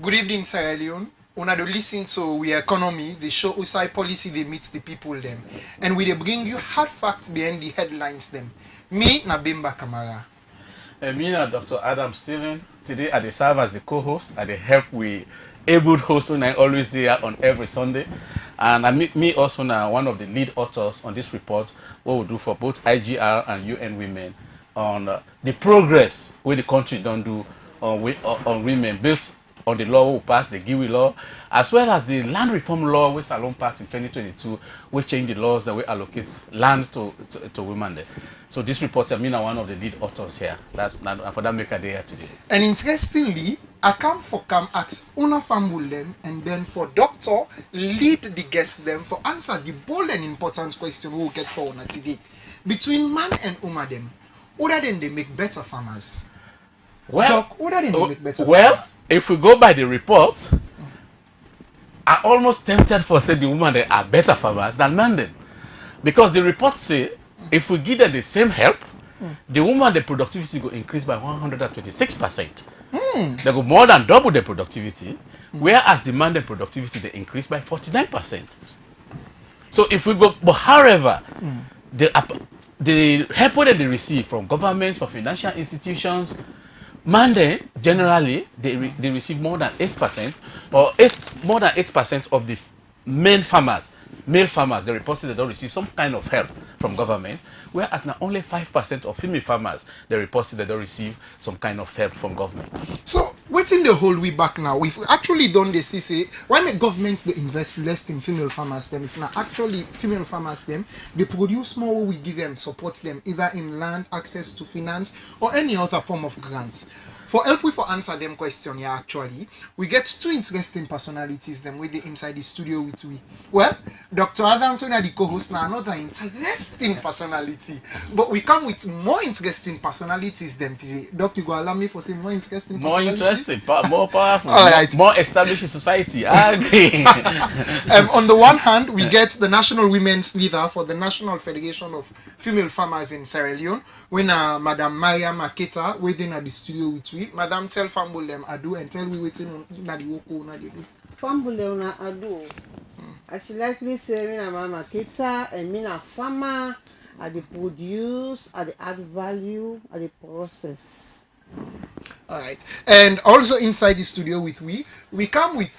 Good evening, Sierra Leone. Una do listen to We Economi, the show usai policy they meet the people them. And we dey bring you hard facts behind the headlines them. Me, Nabimba Kamara. And me and Dr. Adam Steven. Today I dey serve as the co-host. I dey help with able host when I always there on every Sunday. And me also now one of the lead authors on this report, what we do for both IGR and UN Women on the progress where the country don't do on women built on the law we passed, the Giwi law, as well as the land reform law which Salon passed in 2022, which changed the laws that we allocate land to women there. So this report, I mean, I'm one of the lead authors here. That's for that make a day here today. And interestingly, I come for come ask una family them and then for doctor lead the guest them for answer the bold and important question we will get for una today. Between man and woman them, other than they make better farmers. Well, Doc, other than they make better farmers. If we go by the report, I almost tempted for say the women they are better farmers than men them. Because the report say if we give them the same help, the woman the productivity go increase by 126%. They go more than double the productivity, whereas the man the productivity they increase by 49%. So if we go, but however, the help that they receive from government, from financial institutions, man generally they receive more than 8% or more than 8% of the male farmers they reported they don't receive some kind of help from government, whereas now only 5% of female farmers they reported they don't receive some kind of help from government. So what's in the whole way back now? We've actually done the CC. Why make governments they invest less in female farmers them? If not actually female farmers them, they produce more, we give them, support them either in land, access to finance, or any other form of grants. For help we for answer them question here actually, we get two interesting personalities them with the inside the studio with we. Well, Dr. Adamson are the co-host now, another interesting personality. But we come with more interesting personalities them today. Doc, you go allow me for saying more interesting personalities? More interesting, more powerful, All right. more established in society. I agree. On the one hand, we get the national women's leader for the National Federation of Female Farmers in Sierra Leone, when Madam Maria Maketa within at the studio with we. Madam, tell Fambul them ado and tell we waiting na the woko na the do. Fambul na ado. As you likely say, me na Mama Maketa and me na farmer. I the produce, I the add value, I the process. All right, and also inside the studio with we come with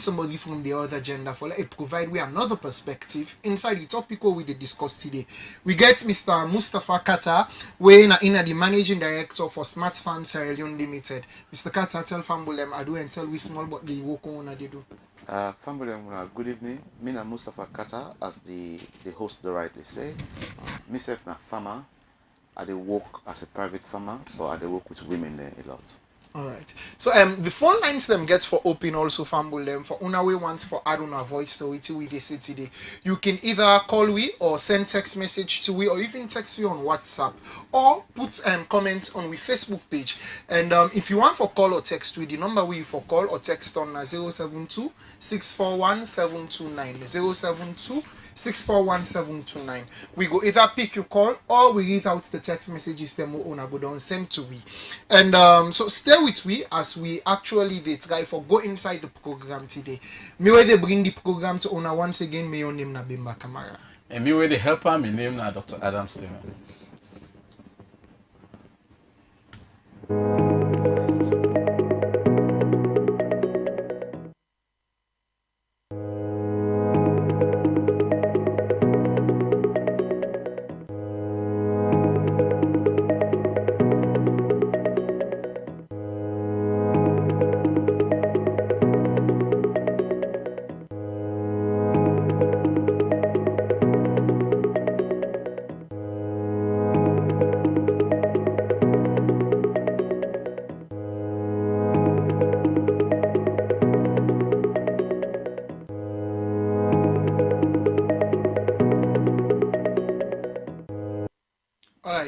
somebody from the other gender for like provide we another perspective inside the topic we discuss today. We get Mr. Mustafa Kata, we in the managing director for Smart Farm Sierra Leone Limited. Mr. Kata, tell Fambulem I do and tell we small but the work on they do. Fambulem, good evening. Me na Mustafa Kata as the host the rightly say. Myself na farmer. I dey work as a private farmer, but I dey work with women there a lot. All right. So the phone lines them get for open also fumble them for una we want for add on a voice story to we they say today. You can either call we or send text message to we or even text we on WhatsApp or put comment on we Facebook page. And if you want for call or text we the number we for call or text on 072 641 729 072 641-729. We go either pick your call or we read out the text messages them we go down send to we. And so stay with we as we actually they try for go inside the program today. Me where they bring the program to owner once again, me your name na Bimba Kamara. And me where the helper, my name na Dr. Adam Steven.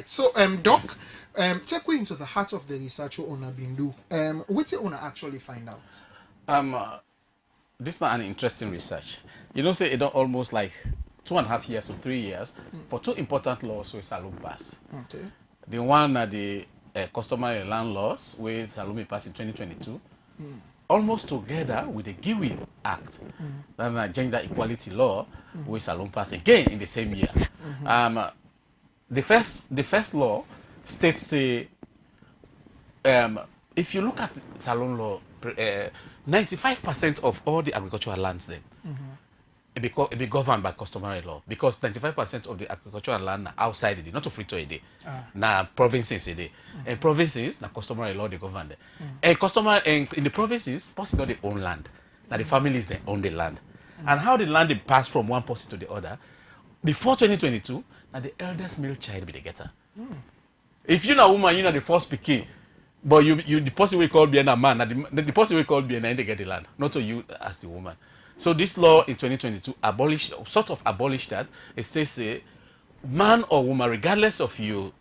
So Doc, take we into the heart of the research we Ona been do. What did Ona actually find out? This is not an interesting research. You know, say it don't almost like 2.5 years to 3 years for two important laws with Salome pass. Okay. The one are the customary land laws with Salome pass in 2022, almost together with the Giwi Act, and Gender Equality Law, which Salon passed again in the same year. The first law states say, if you look at Salon law, 95% of all the agricultural lands then it be governed by customary law, because 95% of the agricultural land are outside the day, not to free to a day. Now provinces a day. And provinces, now customary law they govern them. And customary and in the provinces, possibly they own land. Now the families they own the land. And how the land they pass from one person to the other, before 2022, now the eldest male child be the getter. If you're a woman, you're not the first picky. But you the person we call being a man, the person we call being they get the land, not to you as the woman. So this law in 2022 abolished that. It says man or woman, regardless of your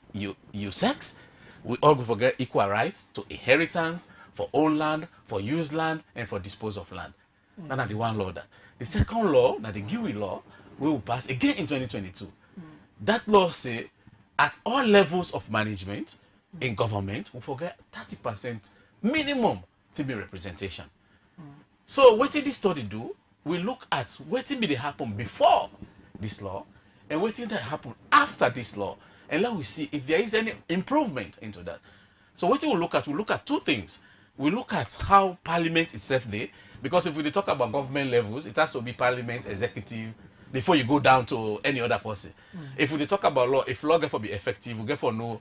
sex, we all go forget equal rights to inheritance, for own land, for used land, and for dispose of land. That's the one law that. The second law, now the Giwi law, we will pass again in 2022. That law say at all levels of management in government, we forget 30% minimum female representation. So what did this study do? We look at what did they happen before this law and what did that happen after this law, and let we see if there is any improvement into that. So what we look at two things. We look at how parliament itself there, because if we talk about government levels, it has to be parliament, executive, before you go down to any other person. If we talk about law, if law get for be effective, we get for no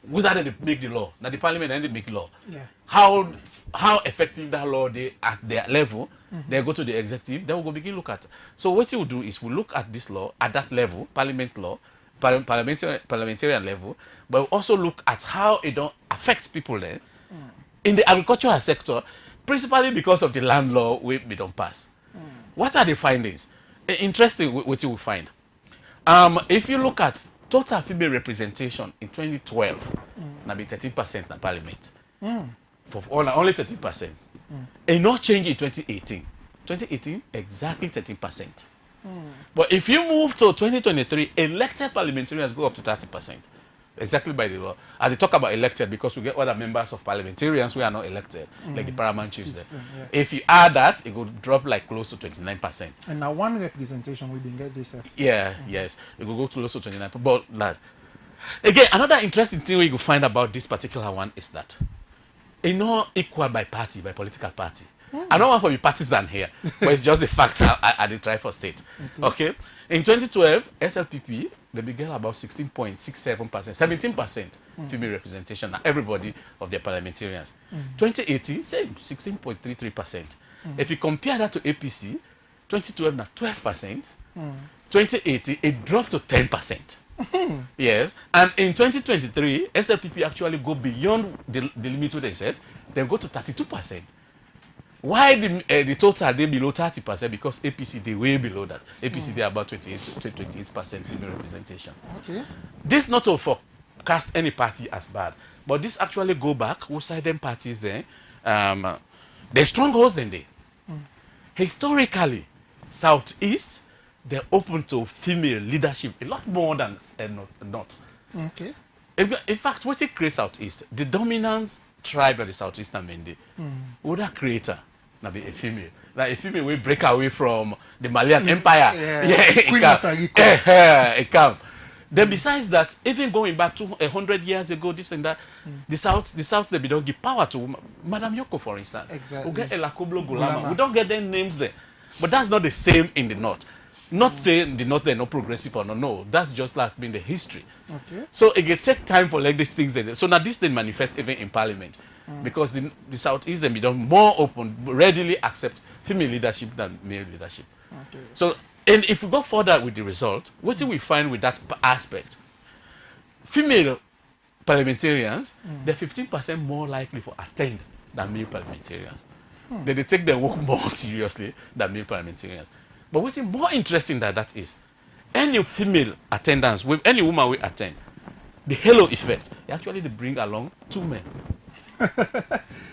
whether they make the law. Now the parliament and they make law. Yeah. How effective that law they at their level, they go to the executive, then we'll go begin look at. So what we will do is we look at this law at that level, parliament law, parliamentarian level, but we also look at how it don't affect people there. In the agricultural sector, principally because of the land law we don't pass. What are the findings? Interesting what you will find. If you look at total female representation in 2012, now be 13% in parliament. For only 13%. And not change in 2018. 2018, exactly 13%. But if you move to 2023, elected parliamentarians go up to 30%. Exactly by the law. And they talk about elected because we get other members of parliamentarians who are not elected, like the paramount chiefs there. Yeah. If you add that, it would drop like close to 29%. And now one representation we didn't get this. Yeah, yes. It will go close to 29%. But that. Again, another interesting thing we could find about this particular one is that it's not equal by party, by political party. I don't want to be partisan here, but it's just the fact I did try for state. Okay. In 2012, SLPP, they began about 16.67%, 17% female representation, everybody of their parliamentarians. 2018, same, 16.33%. If you compare that to APC, 2012 now 12%. 2018, it dropped to 10%. Yes, and in 2023, SLPP actually go beyond the limit they set, then go to 32%. Why the total they below 30%? Because APC they way below that. APC they about 28% female representation. Okay. This not to forecast any party as bad, but this actually go back who side them parties there. They're strongholds than they. Historically, Southeast they're open to female leadership a lot more than not. Okay. In fact, what it creates Southeast, the dominant tribe of the Southeastern Mende, would that creator now be a female? Like a female will break away from the Malian Empire. Queen Asariko. It come. Then besides that, even going back to 100 years ago, this and that, the South they don't give power to Madame Yoko, for instance. Exactly. We get Elakoblo Gulama. We don't get their names there. But that's not the same in the North. Not saying the North they're not progressive or no, that's just like been the history. Okay. So it can take time for like these things. So now this thing manifest even in Parliament, because the Southeast they become more open, readily accept female leadership than male leadership. Okay. So and if we go further with the result, what do we find with that aspect? Female parliamentarians, they're 15% more likely to attend than male parliamentarians. They take their work more seriously than male parliamentarians. But what's more interesting than that is, any female attendance, with any woman we attend, the halo effect, actually they bring along two men.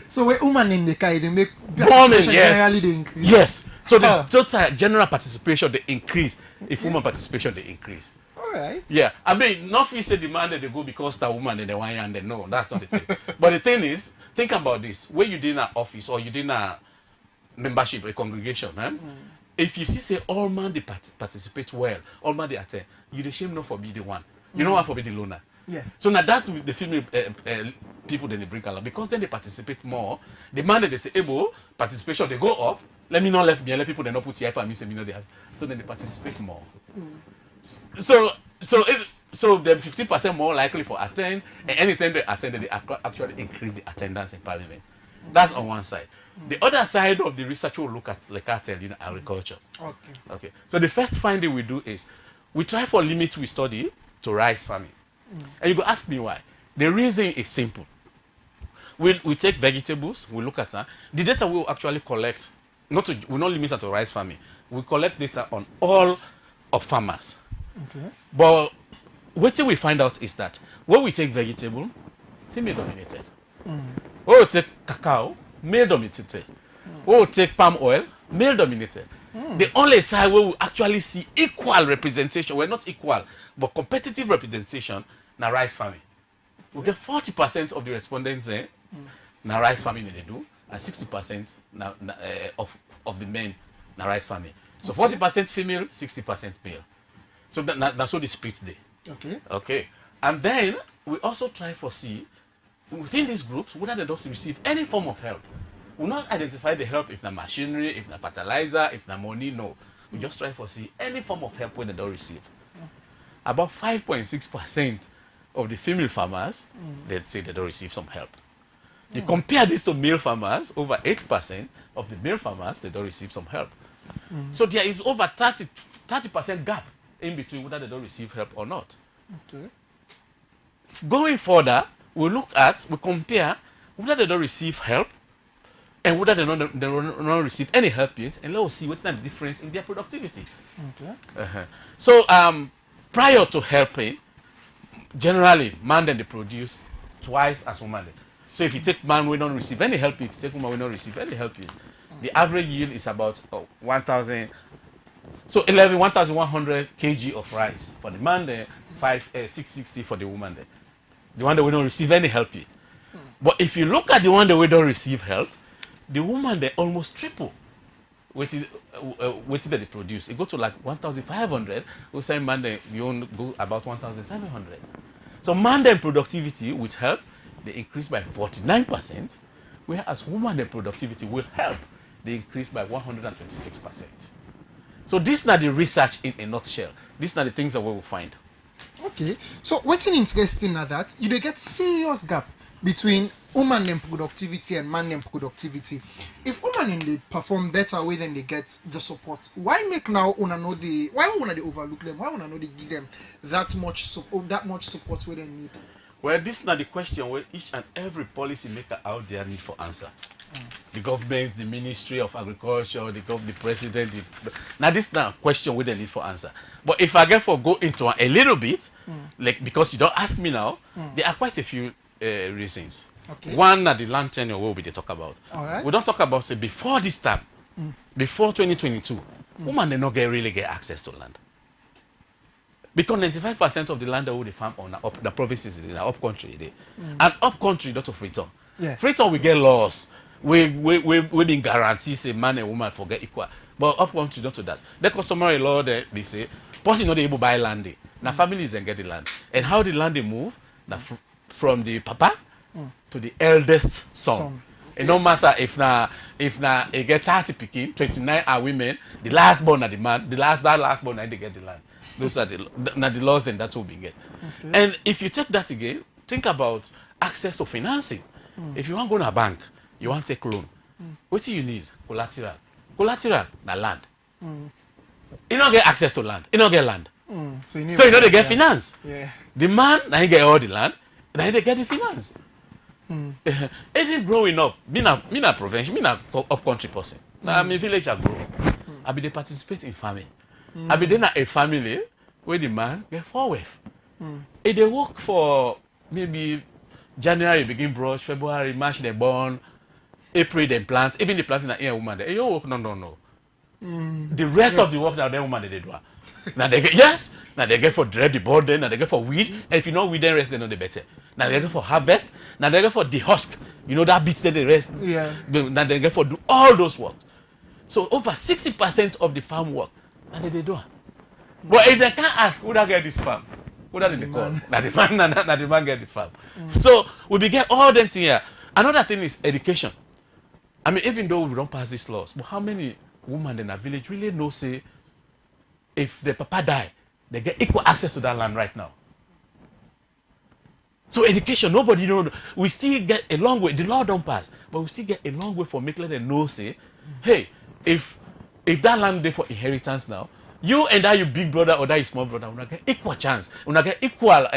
So when women in the car, they make Women, yes. generally they increase. Yes. So the total general participation they increase. If woman participation they increase. All right. Yeah. I mean, not if say the man that they go because the woman and the one and they no, that's not the thing. But the thing is, Think about this. When you did an office or you did a membership, a congregation, if you see say all man they participate well, all man they attend, you the shame not for be the one. You know what for be the loner. Yeah. So now that's the female people then they bring along because then they participate more. The man that they say, able participation they go up. Let me not left me. Let people they not put here and me say me know they have. So then they participate more. So they're 50% more likely for attend, and anytime they attend, they actually increase the attendance in parliament. That's on one side. The other side of the research will look at like I tell you agriculture. Okay. So the first finding we do is we try for limits we study to rice farming. And you go ask me why. The reason is simple. We take vegetables, we look at the data we will actually collect. We're not limited to rice farming. We collect data on all of farmers. Okay. But what we find out is that when we take vegetable, female dominated. When we take cacao, male dominated. When we take palm oil, male dominated. The only side where we actually see equal representation, well not equal, but competitive representation, na rice farming. We get 40% of the respondents there, na rice farming they do, and 60% of the men na rice farming. So 40% female, 60% male. So that's what the split there. Okay. And then we also try for see within these groups whether they don't receive any form of help. We not identify the help if the machinery, if the fertilizer, if the money. No, we just try for see any form of help when they don't receive. About 5.6% of the female farmers they say they don't receive some help. You compare this to male farmers, over 8% of the male farmers they don't receive some help. So there is over 30% gap in between whether they don't receive help or not. Okay. Going further, we compare whether they don't receive help and whether they don't receive any help yet, and let's see what's the difference in their productivity. Okay. So prior to helping, generally man then they produce twice as woman. So if you take man we don't receive any help, take woman we don't receive any help. The average yield is about 1,000. So 1,100 kg of rice for the man there, 660 for the woman there. The one that we don't receive any help with. But if you look at the one that we don't receive help, the woman they almost triple what that they produce. It go to like 1,500. We say man they you go about 1,700. So man then productivity with help they increase by 49%, whereas woman then productivity will help they increase by 126%. So these are the research in a nutshell. These are the things that we will find. Okay. So what's interesting at that, you get serious gap between woman and productivity and man and productivity. If woman they perform better way than they get the support, why make now una know why wanna they overlook them? Why wanna know they give them that much support where they need? Well, this is not the question where each and every policy maker out there need for answer. The government, the Ministry of Agriculture, the president. Now this is not a question where they need for answer. But if I get go into a little bit, like because you don't ask me now, there are quite a few reasons. Okay. One at the land tenure will be they talk about. All right. We don't talk about say before this time, before 2022, women they not really get access to land. Because 95% of the land that we farm on the provinces in the up country, and up country not of Freetown. Yeah. Freetown we get laws. We been guarantee say man and woman forget equal. But up country not to that. The customary law they say person not able to buy land. Now families then get the land. And how the land they move now from the papa to the eldest son. It no matter if na it get 30 picking, 29 are women, the last born are the man, that last born they get the land. Those are the laws and that's what we get. Okay. And if you take that again, think about access to financing. If you want to go to a bank, you want to take loan. What do you need? Collateral. Collateral, na land. You don't get access to land. You don't get land. So you know they get finance. Yeah. The man, now he get all the land, now they get the finance. Even growing up, me na provincial, me na up country person. Now I'm a village I grow. I be they participate in farming. I be then a family where the man get 4 wife. If they work for maybe January begin brush, February, March they born, April they plant, even the planting a woman they you work no. The rest of the work that woman they do. Now they get now they get for dread the burden, now they get for weed, and if you know weed then rest they know the better. Now they go for harvest. Now they go for the husk. You know that bits that the rest. Yeah. Now they go for do all those works. So over 60% of the farm work, and they do. But if they can't ask, who that get this farm? Who that they call? Now the man get the farm. So we begin all them things here. Another thing is education. I mean, even though we don't pass these laws, but how many women in a village really know, say, if the papa die, they get equal access to that land right now? So education, nobody know. We still get a long way. The law don't pass, but we still get a long way for making them know, say, hey, if that land there for inheritance now, you and that your big brother or that your small brother will get equal chance, will get equal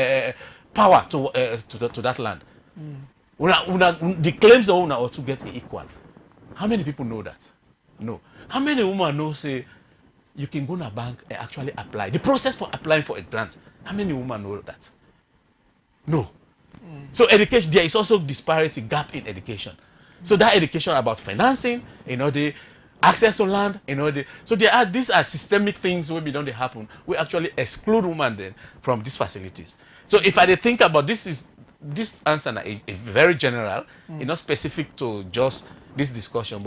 power to that land. The claims the owner ought to get equal. How many people know that? No. How many women know, say, you can go to a bank and actually apply? The process for applying for a grant, how many women know that? No. So education, there is also disparity, gap in education. So that education about financing, the access to land, so these are systemic things where don't they happen. We actually exclude women then from these facilities. So if I think about this answer now is very general, not specific to just this discussion,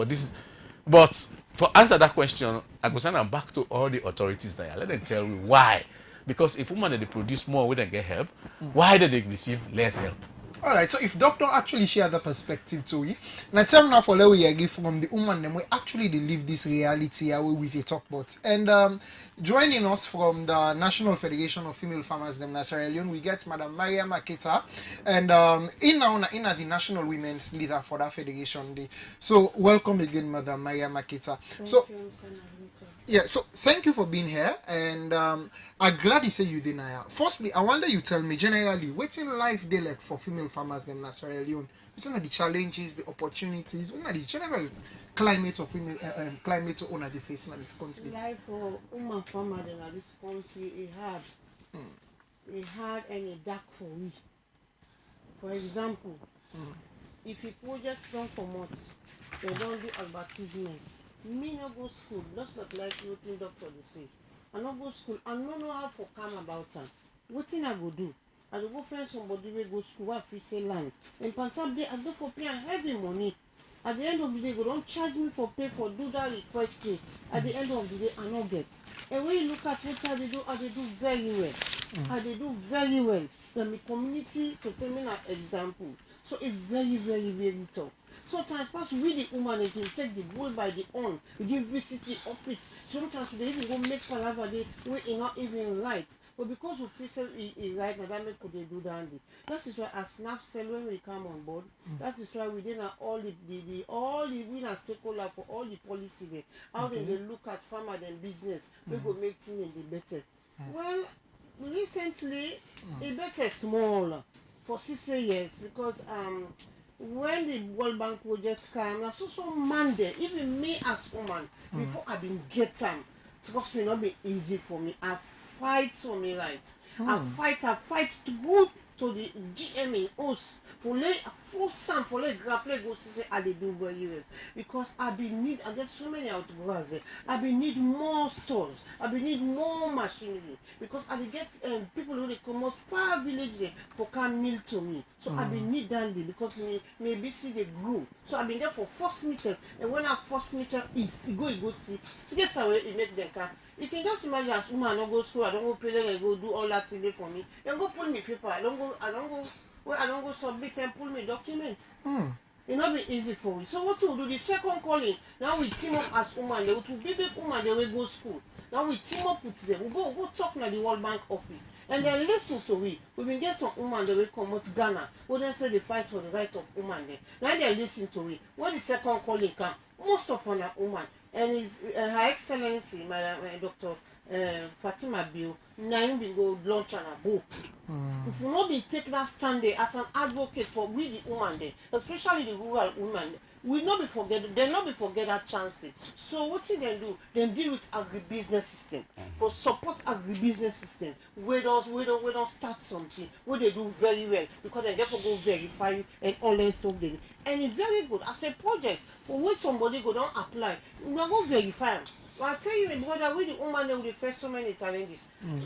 but for answer that question, I go send them back to all the authorities there. Let them tell me why. Because if women they produce more, we don't get help. Why did they receive less help? All right, so if doctor actually share the perspective to you, now tell me now for let we give from the woman them we actually they live this reality away with a talk about. And joining us from the National Federation of Female Farmers them Sierra Leone, we get Madam Maria Maketa, and in the National Women's Leader for that federation day. So welcome again, Madam Maria Maketa. Yeah, so thank you for being here, and I'm glad you say you deny. Firstly, I wonder you tell me generally, what's in life they like for female farmers them in Sierra Leone? What's the challenges, the opportunities, what are the general climate of female climate on the facing in this country? Life for woman farmer in this country, it hard and a dark for we. For example, if a project don't promote, they don't do advertisements. Me no go school, just not like wetin doctor dey say. I no go school, I no know how to calm about am. Wetin I go do? I go find somebody wey go school wey fit say land. And Pantabde, I go for pay am heavy money. At the end of the day, go don't charge me for pay for do that request thing. At the end of the day, I no get. And when you look at what I do very well. I dey do very well. Then my community to tell me an example. So it's very, very, very tough. Sometimes pass we the woman they can take the bull by the own. We give visit the office. Sometimes they even go make palaver they we not even right. But because of feel it right now that make they do that. That is why as snap sell when we come on board. That is why we did all the we are stakeholder for all the policy there. How they look at farmer and business, we go make things in the better. Well, recently it better small for 6 years because when the World Bank project came, I so man there, even me as woman, before I been get them, trust me, not be easy for me. I fight for me right. I fight to go to the GMA us for lay full sam for lay grapple go see I they do very well. Because I be need I get so many outgrowers there. I be need more stores, I be need more machinery because I dey get people who they come out far village there for come meal to me. So I be need dandy because maybe see they grow. So I been there for force myself, and when I force myself is go see to get away it make them can. You can just imagine as woman I don't go school, I don't go pay them, and go do all that thing there for me. Then go pull me paper, I don't go submit and pull me documents. It not be easy for me. So what we do the second calling, now we team up as woman, they will be big woman, they will go school. Now we team up with them. We go talk to the World Bank office. And then listen to we. We been get some woman they will come out Ghana. Who then say they fight for the right of woman there. Now they listen to we. When the second calling come, most of them are woman. And his Her Excellency, my Dr. Fatima Bio, now you been go launch on a book. If you not be take that stand there as an advocate for we the woman there, especially the rural women, we not be forget they not be forget that chance. So what did they do? They deal with agribusiness system. For support agribusiness system. We don't start something where they do very well because they therefore go verify you and all that stuff they do. And it's very good as a project for which somebody go don't apply. We not go verify them. Well, I tell you, brother, with the woman they will face so many challenges.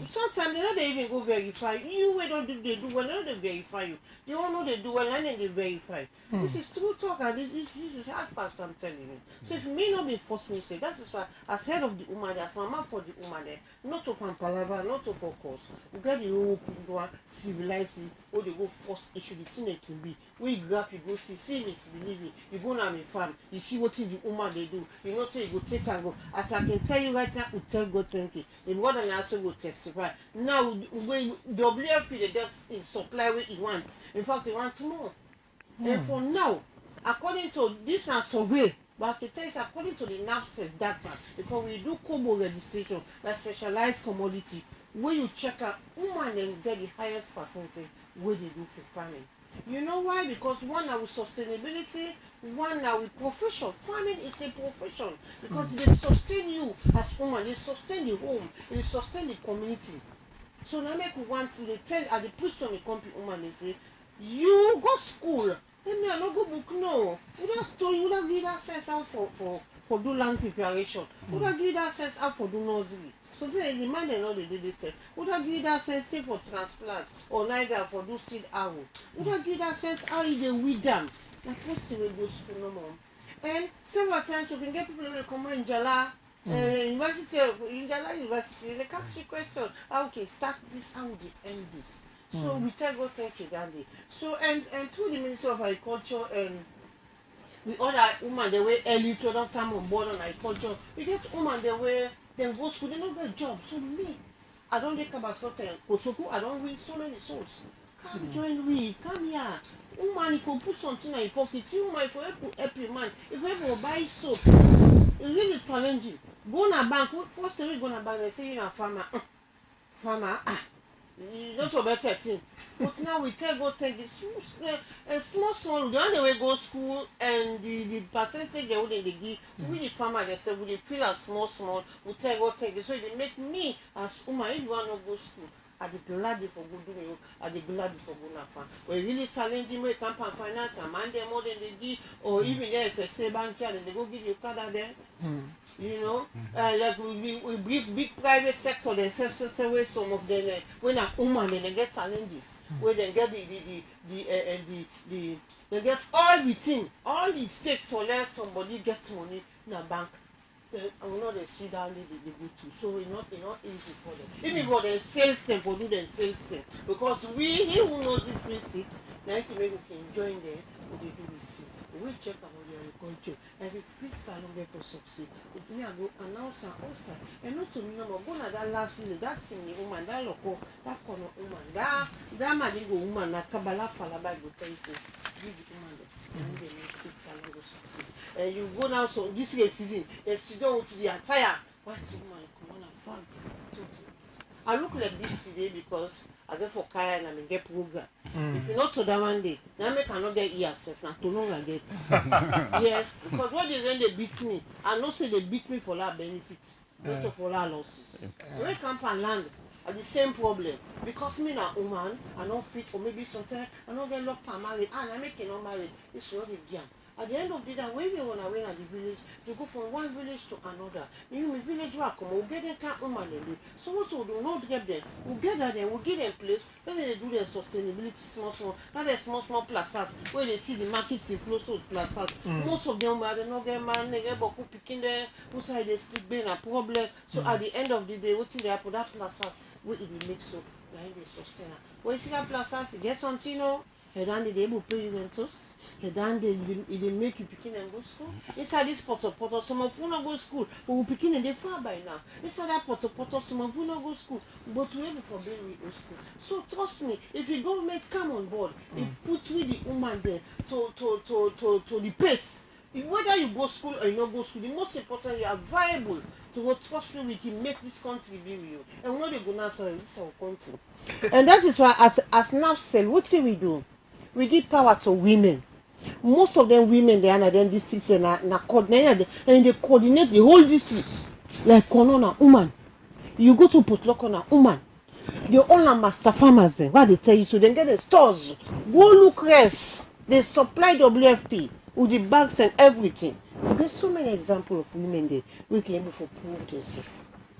Sometimes they don't even go verify. You we don't do they do well, they don't verify you. They all know they do well and then they verify. This is true talk and this is hard fact I'm telling you. So it may not be forced me say that is why as head of the woman, as mama for the woman there, not to pampalava, not to focus. We get the whole people civilized or they go force issue the thing it can be. When you grab you go see misbelieve me, you go now a farm, you see what the woman they do, you know say you go take and go. As I can tell you right now, we tell God thank you. The more than also will testify. Now when WFP the debt is supply what he wants. In fact, he wants more. And for now, according to this survey, but I can tell you according to the NAFSET data, because we do Kobo registration, like specialized commodity, where you check out woman and get the highest percentage where they do for farming. You know why? Because one now with sustainability, one now with profession. Farming is a profession because they sustain you as woman, they sustain the home, they sustain the community. So now make one thing they tell at the push on the company woman they say, you go school. Let me not go book no. You just told you don't give that sense out for do land preparation. You don't give that sense out for do nursery. So they demand and all they do this. Would I give that sense say for transplant or neither for do seed arrow? Would I give that sense how you dey weed them? Like what's the way go school no more? And several times you can get people who come in Jala University of Jala University. They ask you question how can start this, how they end this. So we tell God thank you that day. So and through the Ministry of Agriculture and we other women the way early to don't come on board on agriculture. We get women the way then go school, they don't get job. So me, I don't get about Kotoku, I don't win so many souls. Come join me, come here. Woman, if you put something in your pocket, you might help your man. If you ever buy soap, it's really challenging. Go na bank, first time you go na bank, they say you're a farmer. Farmer, you don't know better thing. But now we tell God take this small the only way go school and the percentage they would they give we the farmer they say we feel as small we tell God take this so they make me as woman if you want to go school I the glad for good doing you I the glad for good na farm. We really challenging me campaign finance and man them more than they give or even there if they say bank here then they go give you card there. You know, like we big private sector, they say where some of them when a woman they get challenges, where they get they get all within, all it takes for let somebody get money in a bank. I will not see down they go to, so it's not easy for them. Even for the sales them for do the sales them because he who knows it will sit, now maybe we can join there, what they do we see. We check about the agriculture. Every free salon there for succeed. We go announce also. And not to me no more. Go na that last week, that thing the woman, that local, that corner woman, that madingo woman, that kabala falaba go tell you say, give the woman and they make free salon go succeed. And you go now so this season, they sit down to the attire. What's the woman come on and farm? I look like this today because I get for Kaya and I get program. If you not to that one day, now I cannot get yourself now to long I get. Yes, because when they beat me, I know say they beat me for that benefits, not for that losses. When I come and land at the same problem because me na woman, I don't fit or maybe sometimes I don't get locked and married and I make it not married. It's what they get. At the end of the day, when they want to win at the village, they go from one village to another. You know, village will come, we'll get them can't woman. So what we'll do, not get them, we'll get them, we'll give them place, then they do their sustainability small, not their small plazas, where they see the markets in flow so plazas. Most of them are not get man, they get boku picking there, who side they still being a problem. So at the end of the day, what they have put that plazas, where it makes so, behind the sustain. When you see that plazas, you get something, you know. He done they able pay you rentals. He done they make you picking and go school. Inside this poto, some of you not go school, but we picking and they far by now. Inside that poto, some of you not go school, but we able for being we go school. So trust me, if the government come on board, it puts with the woman there to the pace. Whether you go school or you not go school, the most important you are viable to what trust me we can make this country be with you. And we know they go now sorry, this is our country. And that is why as now sell, what do we do? We give power to women. Most of them women they are in the district and they coordinate the whole district. Like Konona woman. You go to Putlokona woman. They all are master farmers there. What they tell you so they get the stores. Go look rest. They supply WFP with the bags and everything. There's so many examples of women there we can able to prove themselves.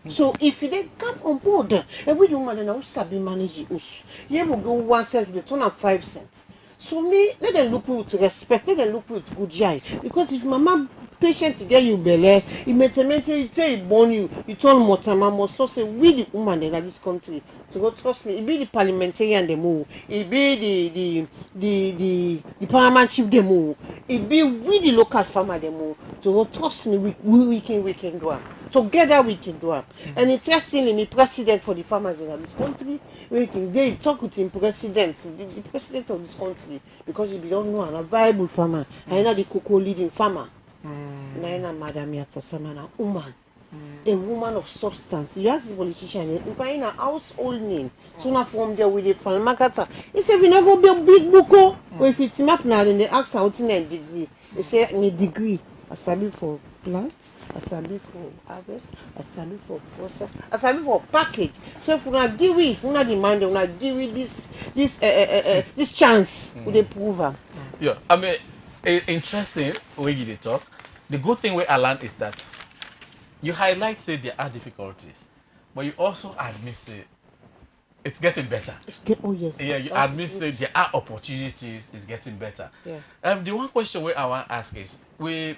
So if they come on board, and we don't manage now sabi manage us, you will go 1 cent, they turn on 5 cents. So me, let them look with respect, let them look with good eye. Because if mama patient to get you belly, it may say it born you, you turn motama must so say we the woman in this country. So go trust me, it be the parliamentarian the move, it be the parliament chief the move, it be we the local farmer the move. So go trust me, we can do it. Together we can do it. And interestingly, me president for the farmers in this country, we can they talk with him president, the president of this country, because he don't know a viable farmer, and not the cocoa leading farmer. Naina Madam Yatasamana, woman. A woman of substance. You ask the politician, if I in a household name, so now from there with the Falmakata, he said, we never be a big book, or if it's map now, then they ask out in a degree. They say, me degree, a sabi for plants, a sabi for harvest, a sabi for process, a sabi for package. So if we not give it, we not demand, we not give it this chance, we they prove her. Yeah, I mean, interesting when you talk. The good thing we learn is that you highlight say there are difficulties, but you also admit say it's getting better. Oh yes. Yeah, you admit say there are opportunities. It's getting better. Yeah. The one question we I want to ask is I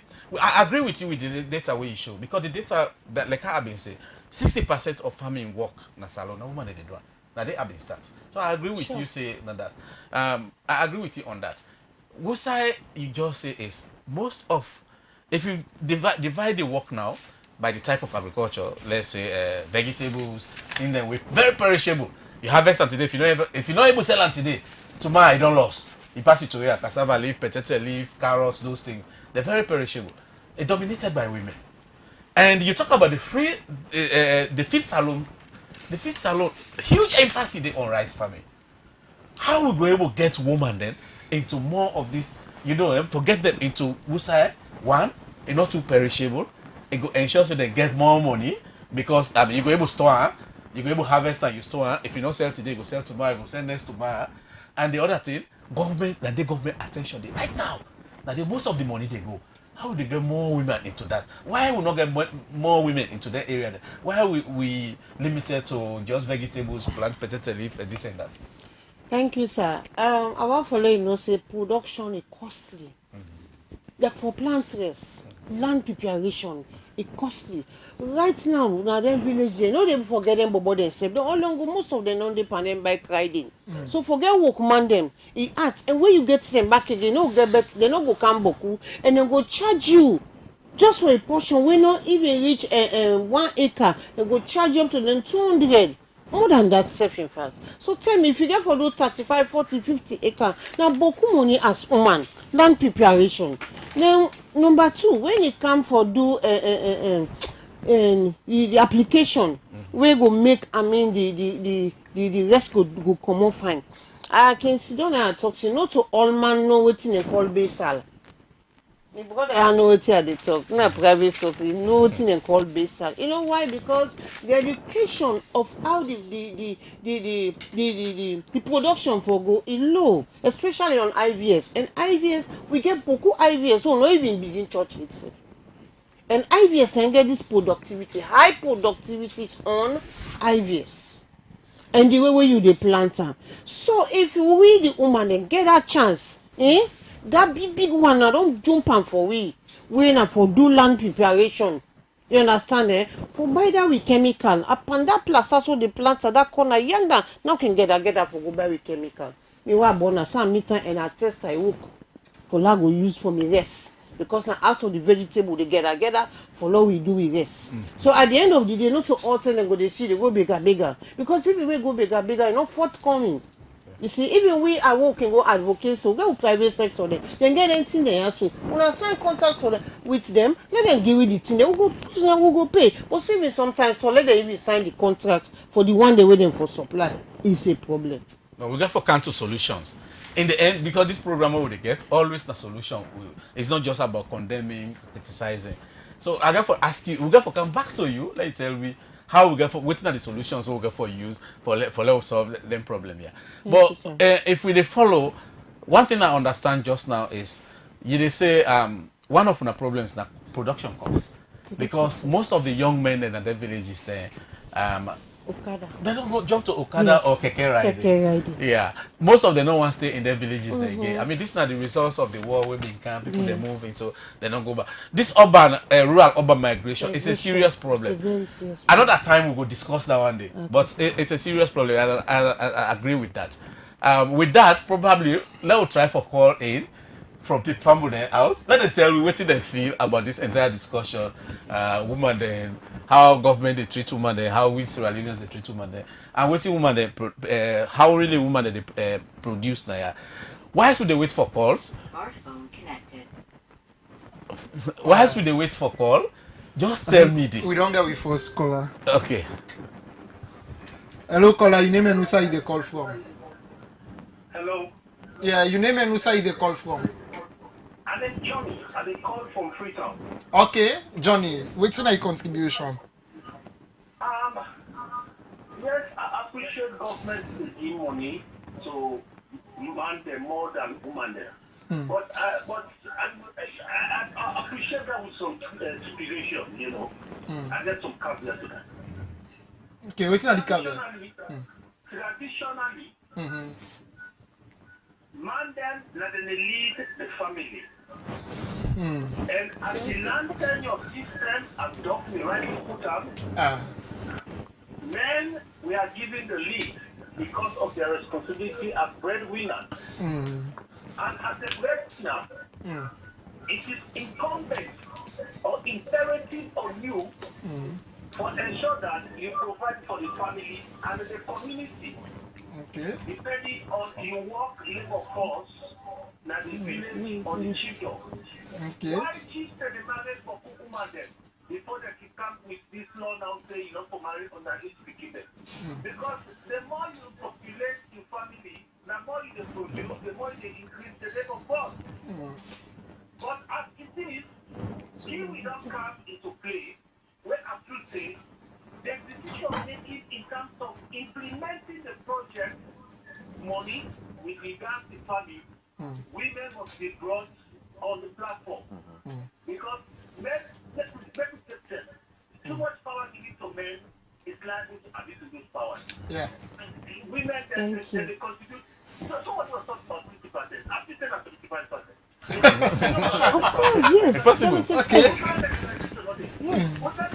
agree with you with the data we show, because the data that like I have been saying, 60% of farming work na salon na woman they do. Now they have been start. So I agree with you say that. I agree with you on that. What side you just say is most of, if you divide the work now by the type of agriculture, let's say vegetables, in them with very perishable. You harvest them today. If you're not able to sell them today, tomorrow you don't lose. You pass it to here, cassava leaf, potato leaf, carrots, those things. They're very perishable. It's dominated by women. And you talk about the fifth salon. The fifth salon, huge emphasis on rice farming. How we go able to get women then into more of this, forget them into Wusai, one, it's not too perishable. It go ensure so they get more money, because you go able to store, you go able to harvest and you store. If you don't sell today, you go sell tomorrow, you go sell next tomorrow. And the other thing, government attention they, right now. Most of the money they go. How will they get more women into that? Why will not get more women into that area? Then? Why are we limited to just vegetables, plant, potato leaf, and this and that? Thank you, sir. I want to follow you say production is costly. Like for planters, land preparation is costly. Right now, now them village, they know they forget them about themselves. They all long most of them don't depend them by riding. So forget workman them. He act, and when you get them back again, they no get better, they no go come boku, and then go charge you. Just for a portion, we not even reach 1 acre, they go charge you up to then 200. More than that, self in fact. So tell me, if you get for those 35, 40, 50 acres, now boku money as woman, land preparation. Then number 2, when it come for do the application, we go make the rest go come on fine. I can sit down and talk to you, not to all man know what they call basal. My brother I know what they talk, not private source, you know what they call basal. You know why? Because the education of how the production for go is low, especially on IVS. And IVS, we get beaucoup IVS, so not even begin church itself. And IVS and get this productivity, high productivity on IVS. And the way you the planter. So if we the woman then get that chance, that big one, I don't jump on for we na for do land preparation. You understand, For buy that with chemical. Upon that place, also the plants at that corner, yonder, now can get that for go buy with chemical. Me wa bona some meter and I test I work for la go use for me rest. Because now out of the vegetable they get for what we do with rest. So at the end of the day, not to alter and go they see they go bigger. Because if we go bigger, you know forthcoming. You see, even we are working go advocate, so go private sector then get anything there. So when I sign contract with them, let them give you the thing. They will go pay. But even sometimes for let them even sign the contract for the one they waiting for supply. It's a problem. No, we got for counter solutions. In the end, because this program will get always the solution. It's not just about condemning, criticizing. So I got for ask you, we got for come back to you. Let you tell me how we get for what's not the solutions we get for use for let solve them problem here. But if we they follow, one thing I understand just now is you they say one of the problems na production cost. Because most of the young men in the villages there, Okada. they don't go jump to Okada or Keke riding. Keke riding. Yeah, most of them don't want to stay in their villages there again. I mean, these are the results of the war we been camp. People they move into, they don't go back. This urban, rural urban migration is a serious problem. It's a very serious problem. Another time we will discuss that one day. But it's a serious problem. I agree with that. With that, probably let us try for call in from people family then out. Let them tell me what they feel about this entire discussion. Woman then, how government they treat woman then, how we Sierra Leoneans they treat woman then, and what woman they how really woman they produce now. Yeah. Why should they wait for calls? Smartphone connected. Why should they wait for call? Just tell me this. We don't get with first caller. Okay. Hello, caller. You name and who side they call from? Hello, Yeah, you name and who side they call from? I'm Johnny. I call from Freetown. Okay, Johnny. What's your contribution? Yes, I appreciate government to give money to man them more than woman there. But I appreciate that with some inspiration, you know. I get some caveat to that. Okay, what's your caveat? Traditionally, man them that they lead the family. And as the land tenure system adopt me rightly put up, men we are given the lead because of their responsibility as breadwinners. And as a breadwinner, it is incumbent or imperative on you to ensure that you provide for the family and the community. Okay. Depending on your work labor force, now the village or the chiefdom. Okay. Why chiefs are demanded for Kukuma then before they can come with this law now say you know for marriage on that age them? Because the more you populate your family, the more you produce, the more you increase the labor force. But as it is, here we don't come into play where I should say the decision making in terms of implementing the project money with regards to family, women must be brought on the platform. Because let's just say, too much power given to men is liable to abuse those powers. Yeah. Women then they contribute. So someone was talking about 50%. I'm still saying that 55%. Of course, yes. Possible. Okay. Yes. What that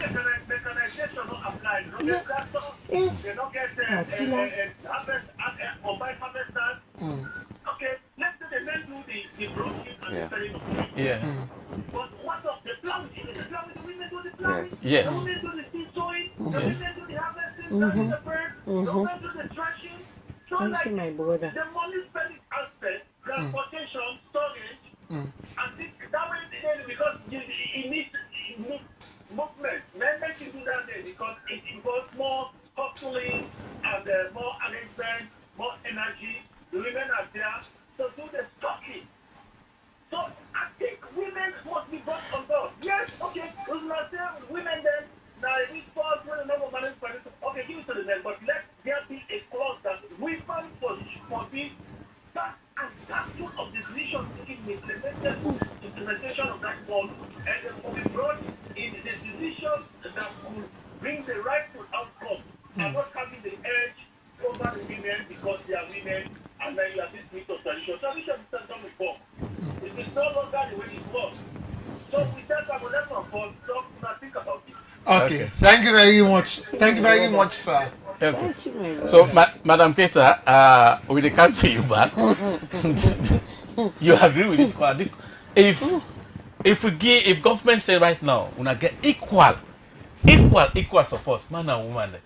mechanization not applied? You don't get tractor, Yes. they don't get mobile harvesters. Okay, let's say the men do the broking and the selling of it. Yeah. But what of the plowing? The plowing, the women do the plowing, Yes. the women do the seed sowing, the women do the harvesting, the bird, the women do the thrashing. So Thank like you, my brother. the money spending aspect, transportation, storage, and this, that way because it needs movement. Men can do that there because it involves more hustling and more arrangement, more energy. The women are there to do the stocking. So I think women must be brought on board. Yes, okay, we must say women then, now if it falls when the number of management, okay, give it to the men, but let there be a clause that women must be part and parcel of the decision making implementation of that fund, and they will be brought in the decision that will bring the rightful outcome and not having the edge over the women because they are women and then you have this mix of tradition. Tradition is done before. It is no longer the way it was. So with that, I will let my phone stop and think about it. Okay. Thank you very much. Thank you very much, sir. Okay. Thank you, my brother. So, Madam Peter, we will come to you back. You agree with this call? If government say right now, we get equal support, man and woman,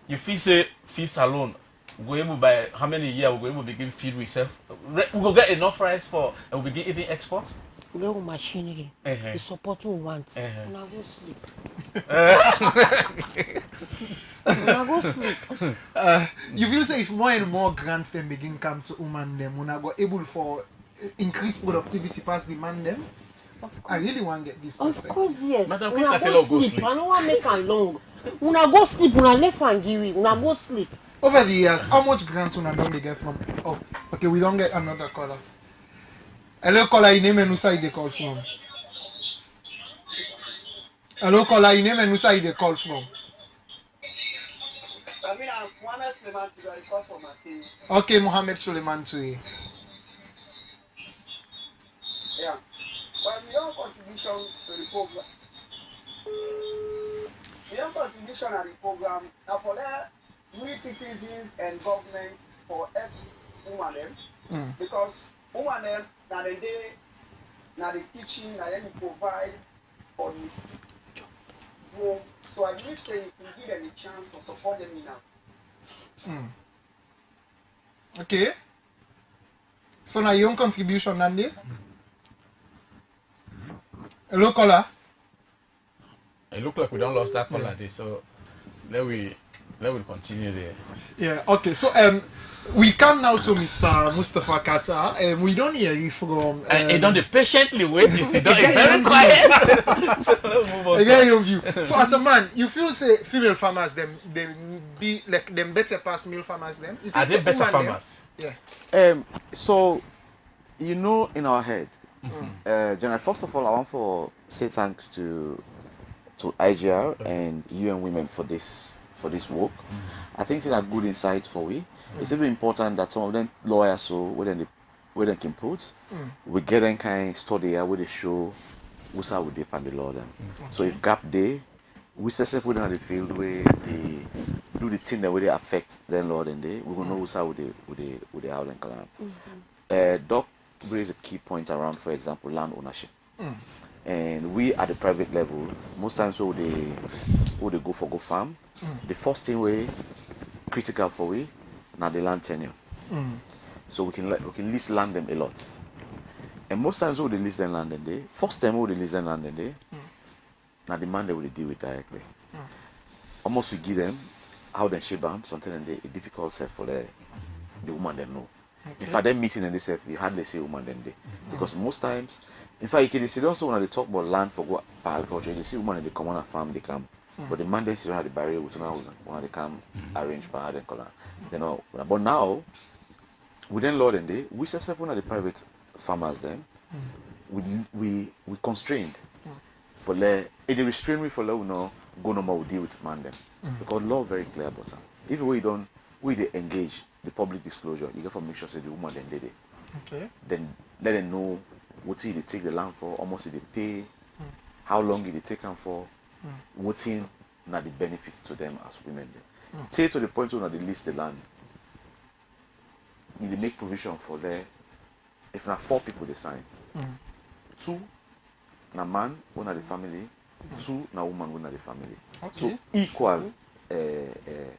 you feel say fees alone, we go able by how many years we go able to begin feed we self, we go get enough rice for and we begin even export. We get machinery. The support we want. Una go sleep. Una go sleep. You feel say if more and more grants them begin come to woman them, when I go able for increased productivity past demand them. Of I course. really want to get this Of perspective. course, yes. Madam Una Peter say, go "Lord, go sleep. sleep." I don't want make am long. Una go sleep. Una left and give it. Una go sleep. Over the years, how much grants una don't they get from? Oh, okay, we don't get another caller. Hello, caller, your name and who side they call from? Hello, caller. Your name and who say they call from? I mean, I'm Mohammed Suleiman to the call for my team. Okay, Mohammed Suleiman Tui. Yeah. But we don't contribution to the program. We don't contribution to the program. Now for that, we citizens and government for every woman them. Because woman them, now the day, now the teaching, now then provide for the home. So I believe say if we give them a chance to support them now. Okay. So now your own contribution, Nandi. Hello, caller. It look like we don't lost that caller there, so let we continue there. Yeah. Okay. So we come now to Mr. Mustafa Kata. We don't hear you from. And don't patiently wait. You see, don't very quiet. So let's move on. Again, your view. So as a man, you feel say female farmers them be like them better past male farmers them. You think Are they say better woman farmers? Them? Yeah. So, you know, in our head, General, first of all, I want to say thanks to IGR and UN Women for this work. I think it's a good insight for we. It's even important that some of them lawyers so where they can put, we get them kind of study where they show what's how we depend the law them. So if gap day, we set put in the field where they do the thing that where they affect them law then they we will know what's how they how them come. Doc raised a key point around, for example, land ownership. And we at the private level, most times when they go farm, the first thing we critical for we now the land tenure. So we can lease land them a lot. And most times when they lease them land they first time when they lease them land they now the man they will deal with directly. Almost we give them how they shape them something and they a difficult set for the woman they know. Okay. In fact, them meeting and they say you hardly see woman then they because most times, in fact, you can see also when they talk about land for what agriculture, you see woman they come on a farm they come, but the man they see how the barrier with when they come arrange power and color, you know. But now, within law and day, we say one of the private farmers then, we constrained for it restrain me for law no go no more deal with man them because law very clear about that. If we don't they engage the public disclosure, you get to make sure say the woman then did it. Okay. Then let them know what they take the land for, almost they pay, how long they take them for, what's in not the benefit to them as women. Say to the point where they list the land, they make provision for there. If not 4 people they sign, 2 na man one of the family, 2 na woman one of the family. Okay. So equal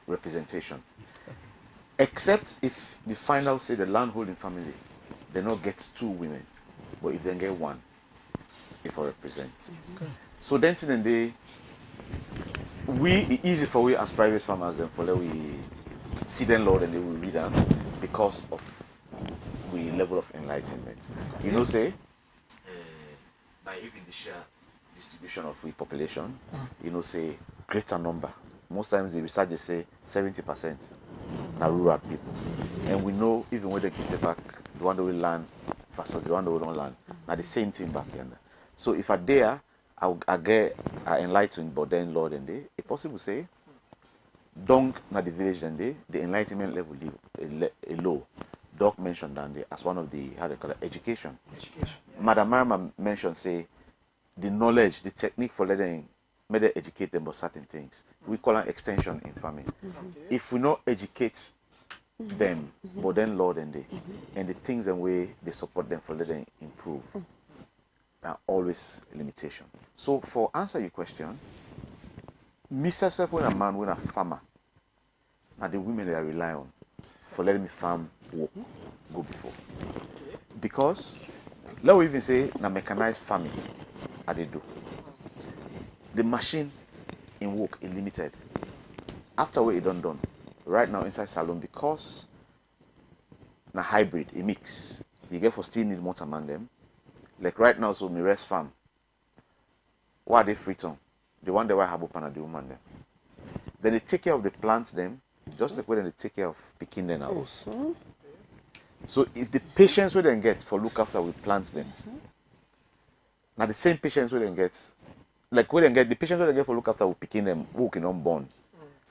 representation. Except if the final say the landholding family, they not get 2 women, but if they get 1, if I represent. Okay. So then they it's easy for we as private farmers then for that we see them law and they will read them because of we level of enlightenment. You know say by even the share distribution of we population, you know say greater number. Most times the research they say 70% are rural people. And we know even when they can say back, the one that will land versus the one that will don't land, now the same thing back here. So if I dare, I get enlightened, but then Lord and they, it's possible say, don't na the village then they, the enlightenment level a low. Doc mentioned that they as one of the how they call it education. Yeah. Madam Marama mentioned say the knowledge, the technique for letting they educate them about certain things. We call it extension in farming. Okay. If we not educate them, but then Lord and they, and the things and way they support them for letting improve, are always a limitation. So for answer your question, myself when a man, when a farmer, now the women that I rely on for letting me farm work go before. Because let we even say na mechanized farming I they do. The machine in work is limited. After what it done, right now inside salon because na hybrid, a mix. You get for still need motor man them. Like right now, so my rest farm. What are they free on? The one that I have open and the woman them. Then they take care of the plants them, just like when they take care of picking them house. So if the patients we then get for look after we plant them, now the same patients we then get like when they get the patients when they get for look after we picking them, who can not born.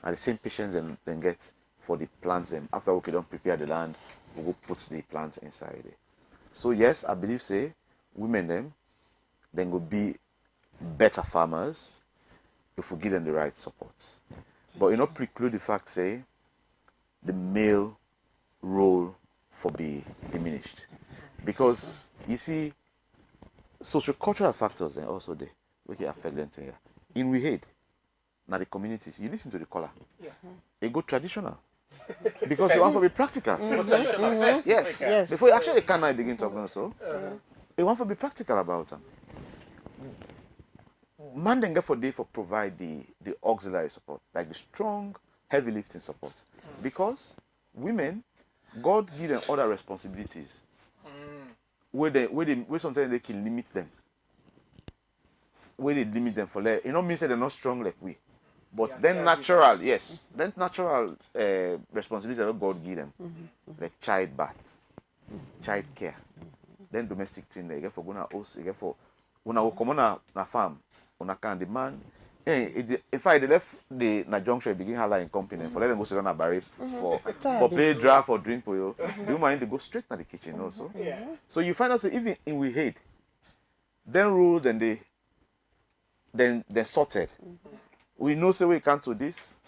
And the same patients then get for the plants them. After we don't prepare the land, we go put the plants inside it. So yes, I believe say women them then will be better farmers if we give them the right support. But you not preclude the fact say the male role for be diminished. Because you see social-cultural factors and also they we can affect them here. In we hate now the communities, you listen to the caller. Yeah. They go traditional. Because you want to be practical. Traditional first. Yes. Yes. Before you actually can I begin talking also. They want to be practical about them. Man then get for day for provide the auxiliary support, like the strong, heavy lifting support. Because women, God give them other responsibilities. Where sometimes they can limit them. Where they limit them for like, you know, means that they're not strong like we. But Yeah, then caregivers. natural, yes. Then natural responsibilities that God give them. Like child bath, child care. Then domestic thing they get for gonna host, they get for when I will come on a farm, on a can demand. In fact, they left the na junction begin hala in company for let them go sit on a barrel for play draft or drink for you. The woman to go straight to the kitchen also. Yeah. So you find out so even in we hate, then ruled and they sorted. We know say we can't do this,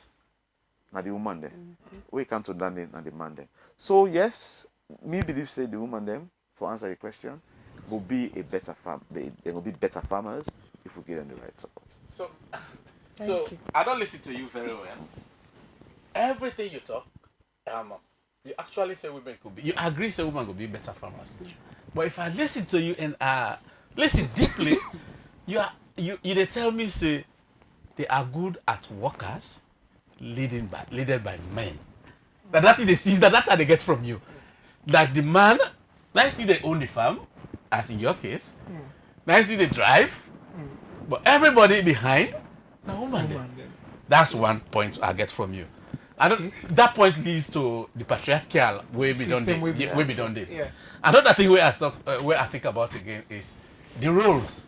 na the woman them. We can't do that, na the man them. So yes, me believe say the woman them for answer your question will be a better farm. They will be better farmers if we give them the right support. So, Thank you. I don't listen to you very well. Everything you talk, you actually say women could be. You agree say women could be better farmers. But if I listen to you and listen deeply, you they tell me say they are good at workers, leaded by men. That is that's how they get from you. Like the man, now see they own the farm, as in your case. Now see they drive, but everybody behind, now woman. Woman them. That's one point I get from you. I don't. That point leads to the patriarchal way we don't System way we don't Yeah. Another thing where I think about again is the roles.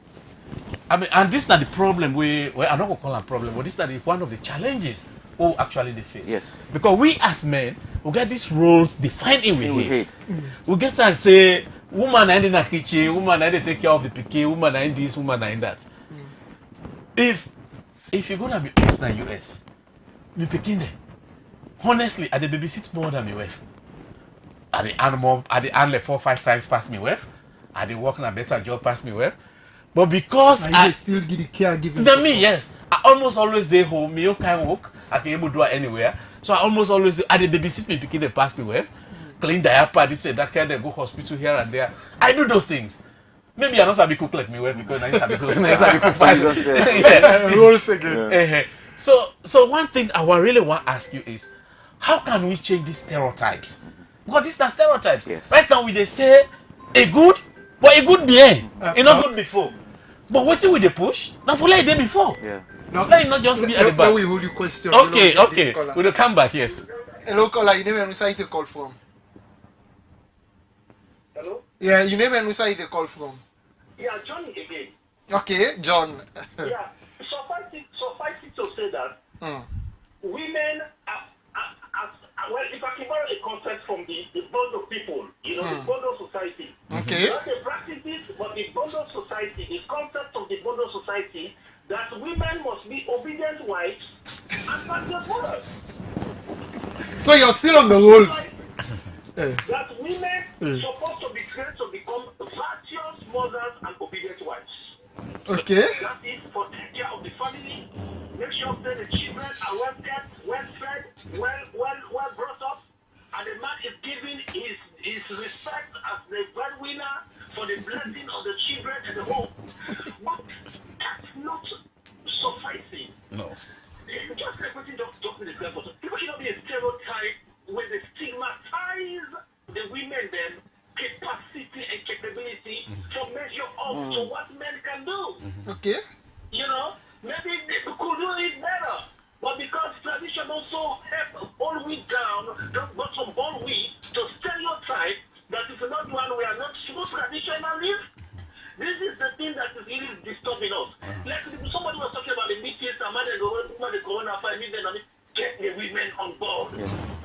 I mean, and this is not the problem. I'm not gonna call it a problem, but this is one of the challenges who actually they face. Yes. Because we as men, we get these roles defined in We we hate. hate. We get and say, woman are in the kitchen, woman are they take care of the pikin, woman are in this, woman are in that. If you're gonna be honest in the US, me picking there. Honestly, I the babysit more than my wife. I the animal 4-5 times past me wife. I the work in a better job past me wife. But because And you still give the caregiving. then me, yes. I almost always stay home. Me, you can't work. I can able to do it anywhere. So I almost always I the babysit me picking the pass me wife. Clean diaper, this and that kind of go hospital here and there. I do those things. Maybe I don't sabi cook like me wife because I sabi cook. I sabi cook fast. you just Yeah. Roles again. So one thing I really want to ask you is, how can we change these stereotypes? Because these are stereotypes. Yes. Right now we they say a good, but a good behind, a not good before. But what will they push? Now for like day before. Yeah. No, Let it not just be at the now back. we hold you question. Okay, You know, this okay. caller. We'll come back. Yes. Hello, caller. You name and where you call from? Hello? Yeah, you name and where you call from? Yeah, Johnny again. Okay, John. Yeah, suffice it to say that women well, if I can borrow a concept from the Bondo people, the Bondo society. Okay. Not the practices, but the Bondo society, the concept of the Bondo society, that women must be obedient wives and passive mothers. So you're still on the roles. That women supposed to be trained to become virtuous mothers and obedient wives. Okay. That is for take care of the family, make sure that the children are well kept, well fed, well brought up, and the man is giving his respect as the breadwinner for the blessing of the children and the home. But that's not sufficing. No. Just like what you talking the example. People should not be a stereotype where they stigmatize the women then capacity and capability to measure up to what men can do. Okay. Maybe they could do it better. But because tradition also help all we down, but from all we to stereotype that if you're not one, we are not supposed traditionally. This is the thing that is really disturbing stopping us. Like somebody was talking about the meetings and man, the coronavirus, meet them and get the women on board.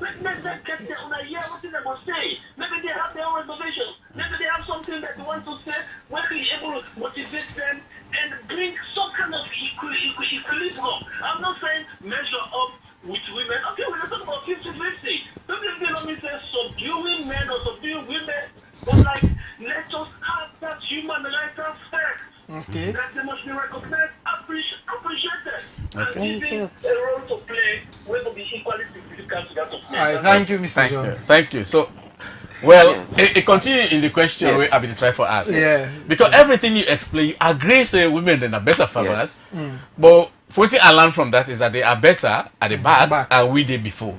Let them get them on a year, what they will say. Maybe they have their own reservations. Maybe they have something that they want to say, where we able to motivate them and bring some kind of equilibrium. I'm not saying measure up with women. Okay, we're not talking about 50-50. Don't mean say subduing men or subduing women, but like let us have that human rights aspect. Okay. That they must be recognized, appreciated, Okay. and given a role to play where will be equally significant to that of men. All right, thank you, Mr. Thank John. you. Thank you. So, well, Yes. it continue in the question Yes. where I be try for us. Yeah. Because everything you explain, you agree say women then are better farmers. Yes. But first thing I learned from that is that they are better at the back, Back. and we did before.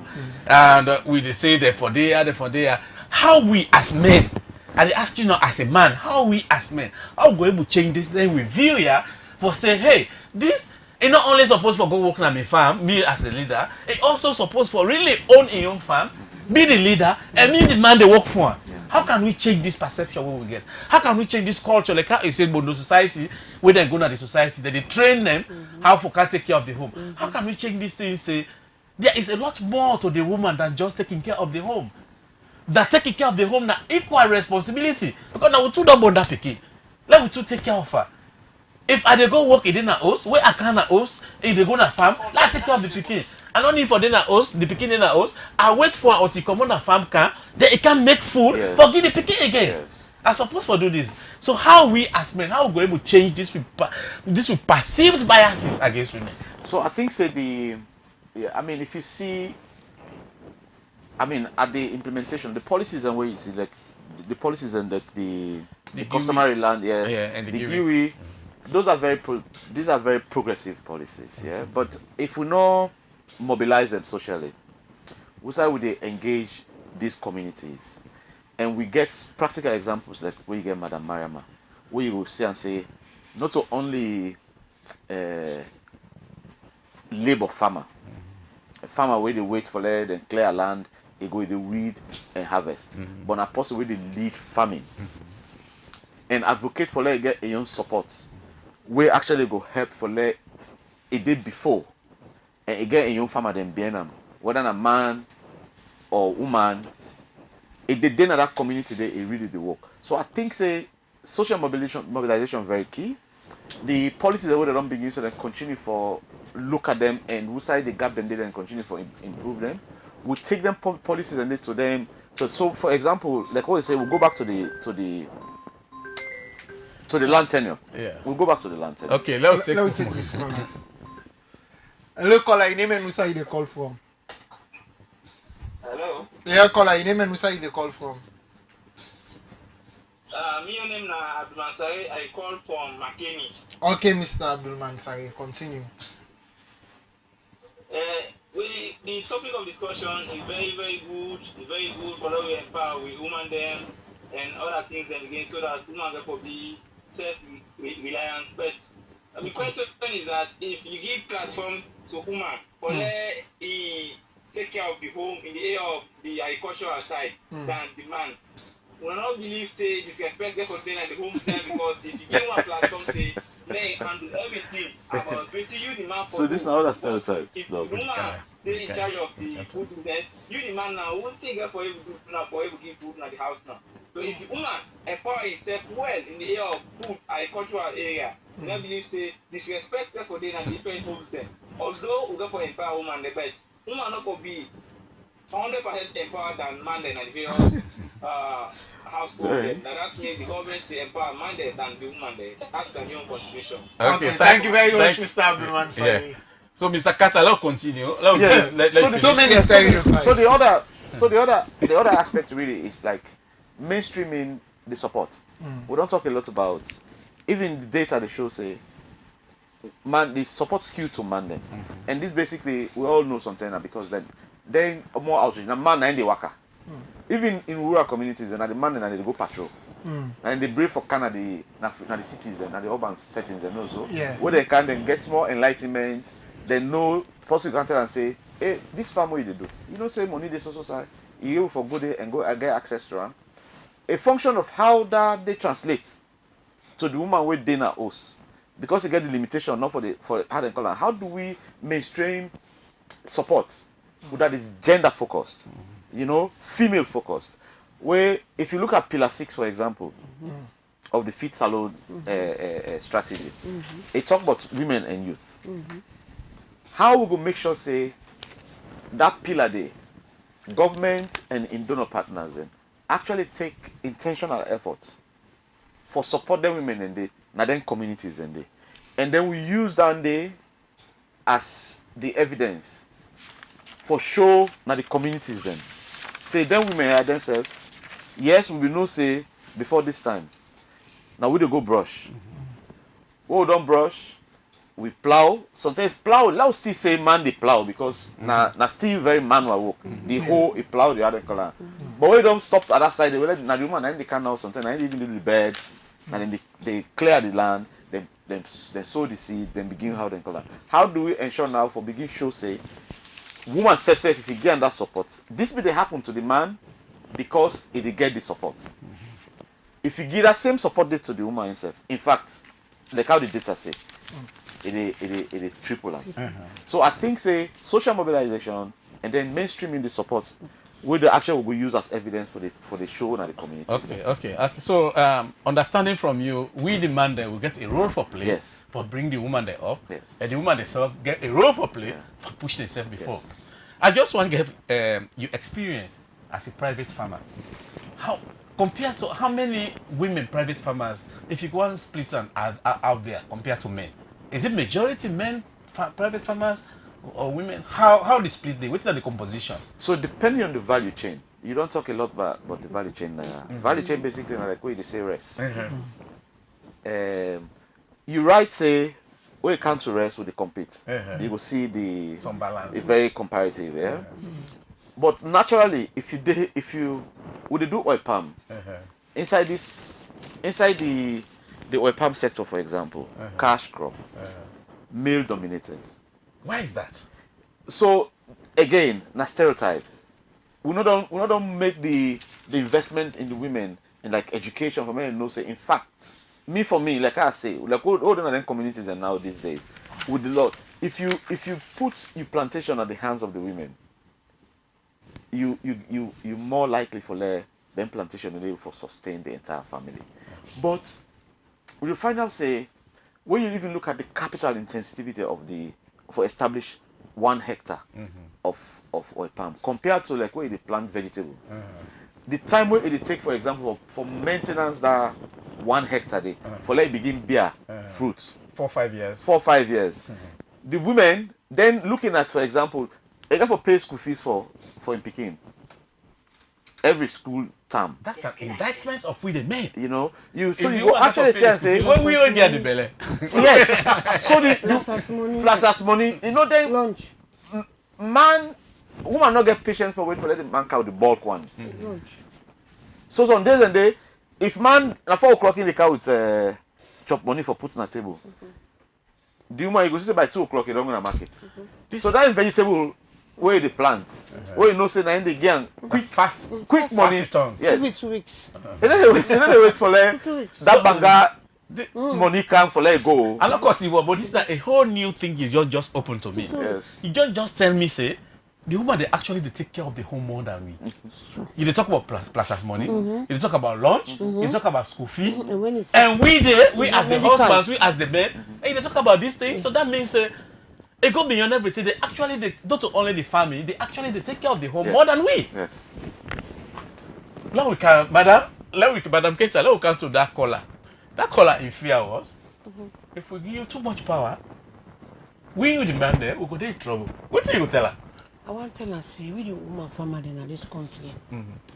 And we they say therefore they are. How we as men, and they ask you now as a man, how we as men, how we able to change this? Then we view here for say, hey, this it not only supposed for go work on my farm, me as a leader, it also supposed for really own a own farm, be the leader, and be the man they work for. How can we change this perception when we get? How can we change this culture? Like how you said, Bondo society, when they go to the society, then they train them how for can take care of the home. How can we change these things? Say there is a lot more to the woman than just taking care of the home. That taking care of the home now equal responsibility because now we two don't bond that pikin. Let we two take care of her. If I dey go work in a house, where I can a house, if they go na farm, let's take care of the pikin. I don't need for dinner house, the pikin in a house. I wait for her until come on a farm can, then it can make food for give the pikin again. Yes. I supposed to do this. So how we as men, how we go able to change this with perceived biases against women? So I think say I mean if you see, I mean at the implementation, the policies and where you see like the policies and like the customary land, and the the GUI. GUI, those are these are very progressive policies, But if we not mobilize them socially, we say we they engage these communities, and we get practical examples like where you get Madam Mariama, where you will see and say, not only labor farmer, a farmer where they wait for land and clear land, they go they weed and harvest, but a person where they lead farming and advocate for let get a young support. We actually go help for let a day before and again a young farmer then being them, whether a man or woman, if they in that community they really the work. So I think say social mobilization very key. The policies that they don't begin so they continue for look at them and who side the gap then they then continue for improve them. We take them policies and they to them. So for example, like what we say, we'll go back to the land tenure. Yeah. We'll go back to the land tenure. Okay, let's Let me take this caller. Hello, caller. Your name and who side they call from? Hello. Yeah, caller. Your name and who side they call from? Me name na Abdulmansari. I call from Makeni. Okay, Mr. Abdul Mansari, continue. The topic of discussion is very, very good. It's very good for how we empower with women them and other things and again so that women can be self-reliant. But the question is that if you give platform to women for let he take care of the home in the area of the agricultural side than the man, we will not believe say disrespect them for staying at the home there because if you give one platform say let him handle everything about basically you the man for So this is not a stereotype. if No. the woman stay in charge of the food business, you the man now won't take her for able to do now for able to give food in the house now. So if the woman empower herself well in the area of food agricultural area, I believe say disrespect them for them and different homes there. Although we go for empower woman the best, woman not going be 100% empowered than man than the various household. Right. Now that means the government to empower man there than the woman there. That's the new constitution. Okay, thank you very much, thank- Mr. Abdul Mansari. Yeah. So Mr. Carter, let's continue. Yes. So many stereotypes. So the other aspect really is like mainstreaming the support. We don't talk a lot about even the data they show say man the support skewed to man then. And this basically we all know something now because then more outreach. Now man and they waka. Even in rural communities and the man and they go patrol. And they brave for Canada na the cities and the urban settings and also where they can then get more enlightenment, they know person can tell and say, hey, this farm what they do. You know say money they so side, you able for go there and go and get access to them. A function of how that they translate to the woman with dinner house. because you get the limitation, not for how they call it. How do we mainstream support that is gender focused, female focused? Where if you look at pillar 6, for example, of the Fit Salon strategy, it talk about women and youth. How we go make sure say that pillar day, government and in donor partners actually take intentional efforts for support them women and they now then communities and then we use that day as the evidence for show now the communities then say them women are themselves. Yes, we will know say before this time. Now we dey go brush. We don't brush. We plow. Sometimes plow. Now still say man they plow because na still very manual work. The hoe a plow the other color. But we don't stop at that side. They will let the woman and they can now sometimes they even do the bed and then they clear the land. Then sow the seed. Then begin how they color. How do we ensure now for begin show say woman self if you get that support. This be they happen to the man because he dey get the support. If you give that same support date to the woman herself, in fact, like how the data say, it triple am. So I think say social mobilization and then mainstreaming the support will the actually will be used as evidence for the show and the community. Okay. So understanding from you, we the man there will get a role for play for bring the woman there up, and the woman themselves get a role for play for push themselves before. Yes. I just want to get your experience as a private farmer. How compared to how many women private farmers, if you go and split them out there compared to men, is it majority men private farmers or women? How they split the? What's the composition? So depending on the value chain, you don't talk a lot about the value chain. Value chain basically like where they say rest. You right say when it comes to rest, when they compete, you will see some balance. It's very comparative, yeah. But naturally, if you would do oil palm inside the oil palm sector, for example, cash crop, male dominated. Why is that? So again, na stereotypes. We not don't make the investment in the women in like education for men know say in fact for me like I say like all the communities and now these days with the Lord if you put your plantation at the hands of the women you more likely for them plantation and able for sustain the entire family. But we will find out say when you even look at the capital intensity for establish 1 hectare of oil palm compared to like where they plant vegetable. The time where it take, for example, for maintenance that 1 hectare day for like begin bear fruits. 4 or 5 years. 4 or 5 years. The women then looking at, for example, they got for pay school fees for in Peking every school term. That's an indictment of we the men. You know, you go actually say when we already at the belly. Yes. So the Plus as money, you know then lunch. Woman not get patient for wait for let the man cow the bulk one. Lunch. So some days and day, if man at 4 o'clock in the cow with chop money for putting on table, the woman you go see by 2 o'clock you don't go to market. So that vegetable where they plant, where you know say na in the gang quick money returns. Yes. 2 weeks. And then they wait for like 2 weeks. that banga money come for let go. I'm not cutting you, but this is like a whole new thing you just opened to me. Yes. You just tell me say the woman they actually they take care of the home more than we. You they talk about plus as money. You they talk about lunch. You talk about school fee. And when it's And we as the medical. husbands, we as the men, and they talk about this thing. So that means it go beyond everything. They actually not only the family, they take care of the home Yes. more than we. Yes. Now we can, Madam Keita, let we come to that caller. That caller in fear was, if we give you too much power, we you demand there, we go dey in trouble. What do you tell her? I want to tell her, say, we the woman farmer in this country,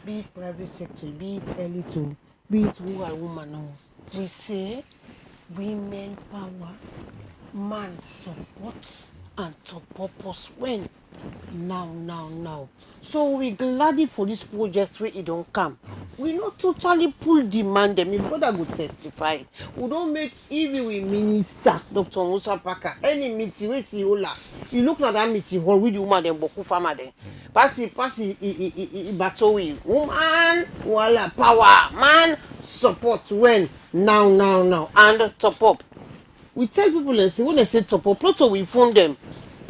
be it private sector, be it elite, be it who are woman now. We say women power, man support and to purpose when now. So we gladly for this project where it don't come. We not totally pull demand them. If brother go testify, we don't make even we minister Dr. Musa Parker any meeting we see hola. You look at that meeting hall with the woman them boku farmer them. Pass battle with woman wala power man support when now and top up. we tell people and say when they say top up, not so we phone them.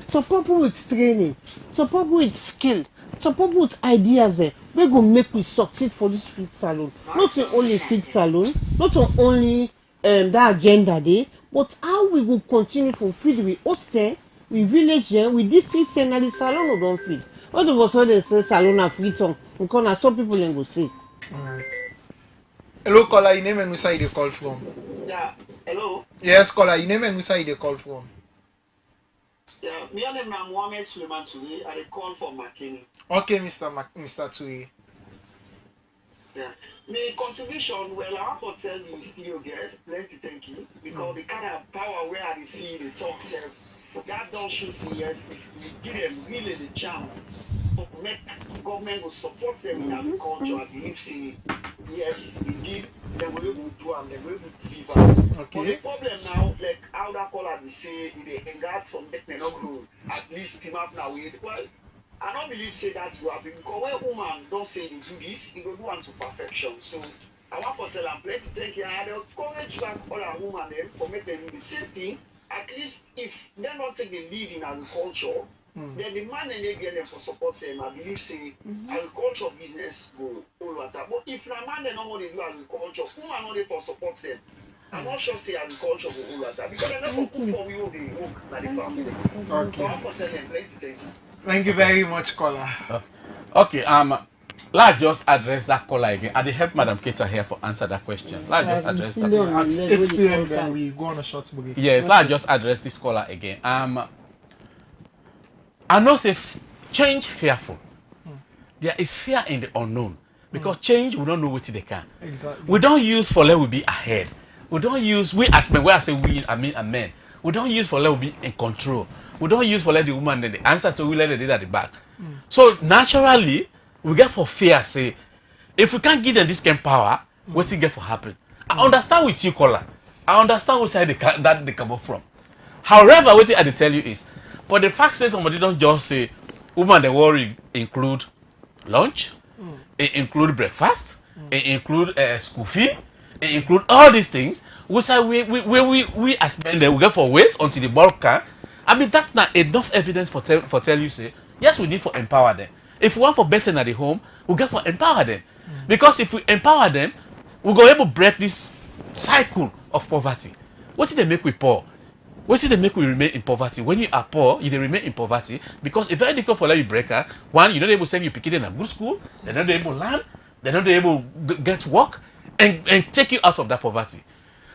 Top up with training, top up with skill, top up with ideas. We go make we succeed for this fit salon. Not only fit salon, not only that agenda day, but how we go continue for feed we hostel, we village we district and the salon we don't feed. All of us when they say salon na free tongue, because some people then go say. Alright. Hello, caller. Your name and where you call from? Yeah, hello. Yes, caller. Your name and where you call from? Yeah, me and I'm Mohammed Suleiman today. I call from McKinney. Okay, Mr. Tui. Yeah. My contribution, well, I want to tell you, studio guests, plenty thank you, because the kind of power where I see the talk self, that don't show see yes, if we give them really the chance to make government will support them in agriculture, I believe see yes, indeed, they will able to do and they will able to deliver. Okay. But the problem now, like how that caller will say, if they engage from make they not grow, at least team up now with well. I don't believe say that will happen because when woman don't say they do this, they go do one to perfection. So I want to tell them plenty take care and encourage back all our women them for make them do the same thing. At least if they not take the lead in agriculture, then the man and they get them for support them. I believe say agriculture business go all water. But if the man they don't want to do agriculture, woman not there for support them. I'm not sure say agriculture go all water because they never cook for we all the work like the family. Okay. So I want to tell them plenty take care. Thank you very much, caller. Okay, let's just address that caller again. I did help Madam Keita here for answer that question. Let's just address that. At 8 p.m. then we go on a short break. Yes, let's just address this caller again. I know say change fearful. There is fear in the unknown because change we don't know what they can. Exactly. We don't use for let we be ahead. We don't use we as men. When I say we, I mean a men. We don't use for let we be in control. We don't use for let the woman then the answer to we let the did at the back. So naturally we get for fear say if we can't give them this kind of power, what it get for happen? I understand with you, caller. I understand what side that they come up from. However, what I tell you is, for the fact that somebody don't just say, woman, the worry include lunch, it include breakfast, it include school fee, it include all these things. We say we as men then we get for wait until the ball can. I mean that's not enough evidence for tell you say yes we need for empower them. If we want for better at the home, we get for empower them. Because if we empower them, we go able to break this cycle of poverty. What did they make we poor? What did they make we remain in poverty? When you are poor, you remain in poverty because it's very difficult for let you break her. One, you're not able to send your kid in a good school, they're not able to learn, they're not able to get work and take you out of that poverty.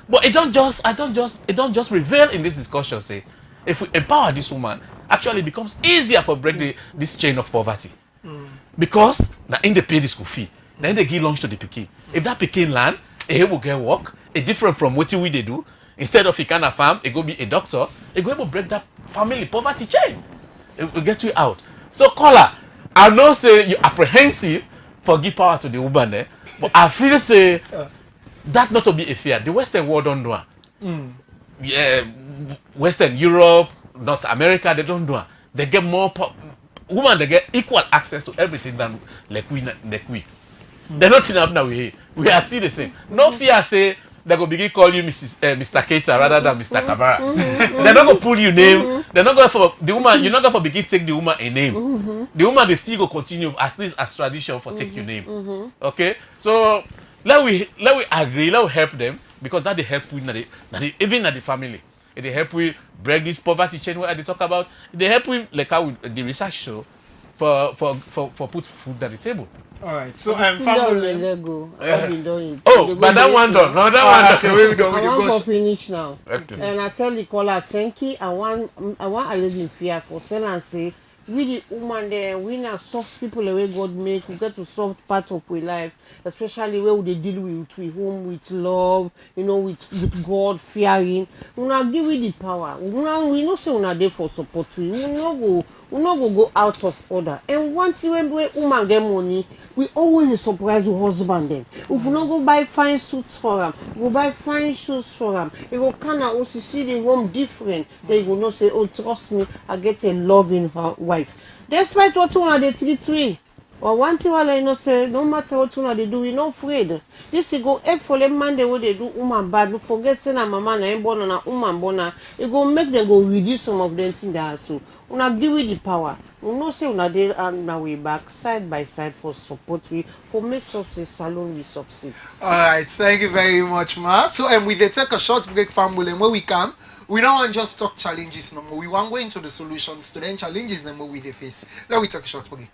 But it don't just reveal in this discussion say if we empower this woman, actually it becomes easier for break this chain of poverty. Because now in they pay the school fee, then they give lunch to the pikin. If that pikin learn, he will get work, it different from what we they do. Instead of he can a farm, it go be a doctor, it go able to break that family poverty chain. It will get you out. So caller, I know say you're apprehensive for give power to the woman there, but I feel say that not to be a fear. The Western world don't do it. Yeah, Western Europe, North America, they don't do it. They get more women, they get equal access to everything than like we. They're not enough now. We are still the same. No fear say they go begin call you Mr. Keita rather than Mr. Kabara. They're not gonna pull your name. They're not going for the woman. You're not going for begin take the woman a name. The woman they still go continue at least as tradition for take your name. Okay, so let we agree. Let we help them because that they help with even at the family. They help we break this poverty chain where they talk about. They help we like how the research show for put food at the table. All right. So family. But that one done. No, that one. Okay, we don't. I want to finish now. Okay. And I tell the caller, thank you. I want I live in fear for tell and say we the woman there, we now soft people the way God make, we get to soft part of our life, especially where they deal with home with love, with God fearing. We now give we the power. We know say we not there for support. We not go out of order. And once when woman get money, we always surprise the husband them. If we not go buy fine suits for them, go buy fine shoes for them. You go kind of also see the home different. Then you go not say, oh trust me, I get a loving wife. Despite what one they treat me, Or one thing while I know say no matter what they do, we no afraid. This you go help for them man they what they do woman bad. No forget say na mama na him born na woman born na. It go make them go reduce some of them things that so. Una give we the power. We no say una dey and now we back side by side for support we for make success salon we succeed. All right, thank you very much, Ma. So, we dey take a short break, family, and when we come, we don't want just talk challenges no more. We want go into the solutions to the challenges no more we dey face. Let we take a short break.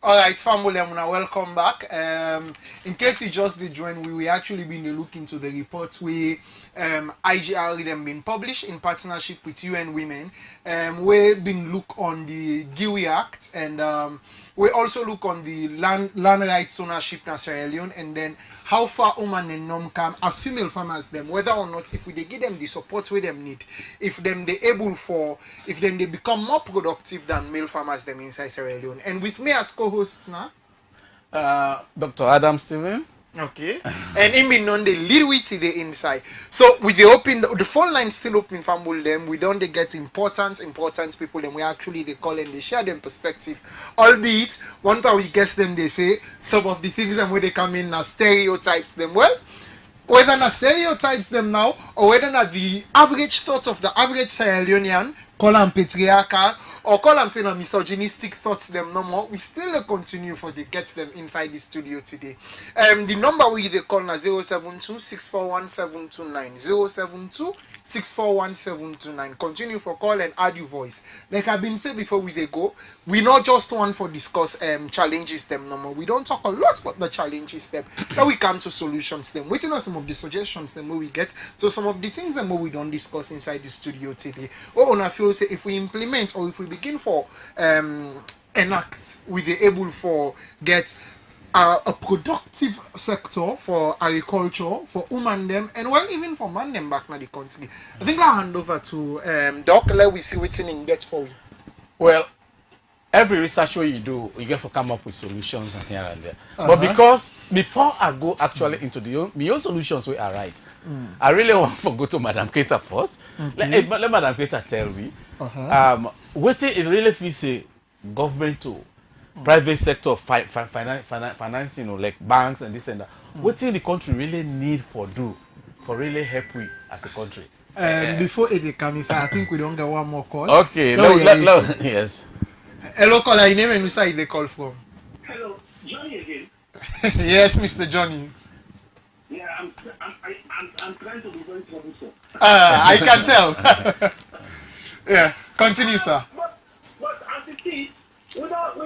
All right, family, welcome back. In case you just did join, we will actually been look into the report we IGR them been published in partnership with UN Women. We been look on the GIWI Act and we also look on the land rights ownership in Sierra Leone and then how far women and nom come as female farmers them whether or not if we they give them the support we them need if them they able for if then they become more productive than male farmers them inside Sierra Leone. And with me as co-hosts now Dr. Adam Steven. okay, and him being on the lead with the inside. So with the open, the phone line still open for them. We don't they get important people, and we actually they call and they share them perspective. Albeit one part we guess them they say some of the things and where they come in as stereotypes them. Well, whether na stereotypes them now or whether na the average thought of the average Sierra Leonean call them patriarchal or call them say na misogynistic thoughts them no more, we still continue for the get them inside the studio today. The number we they call na 072-641-729 continue for call and add your voice. Like I've been saying before we they go, we not just one for discuss challenges them no more. We don't talk a lot about the challenges them. Now we come to solutions them. Waiting on some of the suggestions them where we get to some of the things them where we don't discuss inside the studio today. Or on a feel say if we implement or if we begin for enact, we be able for get a productive sector for agriculture, for women them, and well even for man them back in the country. I think I'll hand over to Doc. Let we see what's in get for you. Well, every research way you do, you get to come up with solutions and here and there. But because before I go actually into my own solutions where I write, I really want to go to Madam Keita first. Okay. Let Madam Keita tell me. What it really feels a government to private sector financing, you know, like banks and this and that. What the country really need for do for really help we as a country? Before it comes, I think we don't get one more call. Okay, yes. Hello, caller. Your name and where side they call from? Hello, Johnny again. Yes, Mr. Johnny. Yeah, I'm trying to be very troublesome. I can tell. Yeah, continue, sir. But as it is, we don't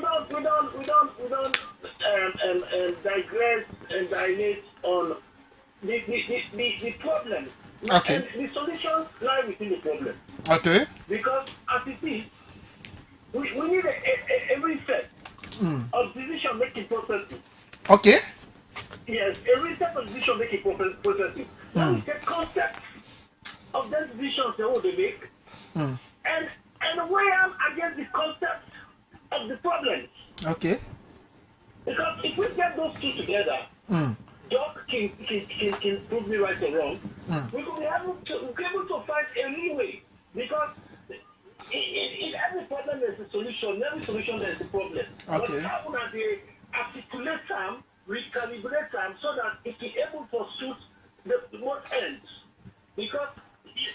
digress and dilate on the problem. Okay. And the solution lie within the problem. Okay. Because as it is, we need a reset of decision making processes. Okay. Yes, a reset of decision making processes. Now we take concept of the decisions they make and weigh them against the concept of the problem. Okay. Because if we get those two together, Doc can prove me right or wrong. We could be able to find a leeway because in every problem there's a solution. In every solution there's a problem. Okay. But how would they articulate them, recalibrate them so that it is able to suit the both ends? Because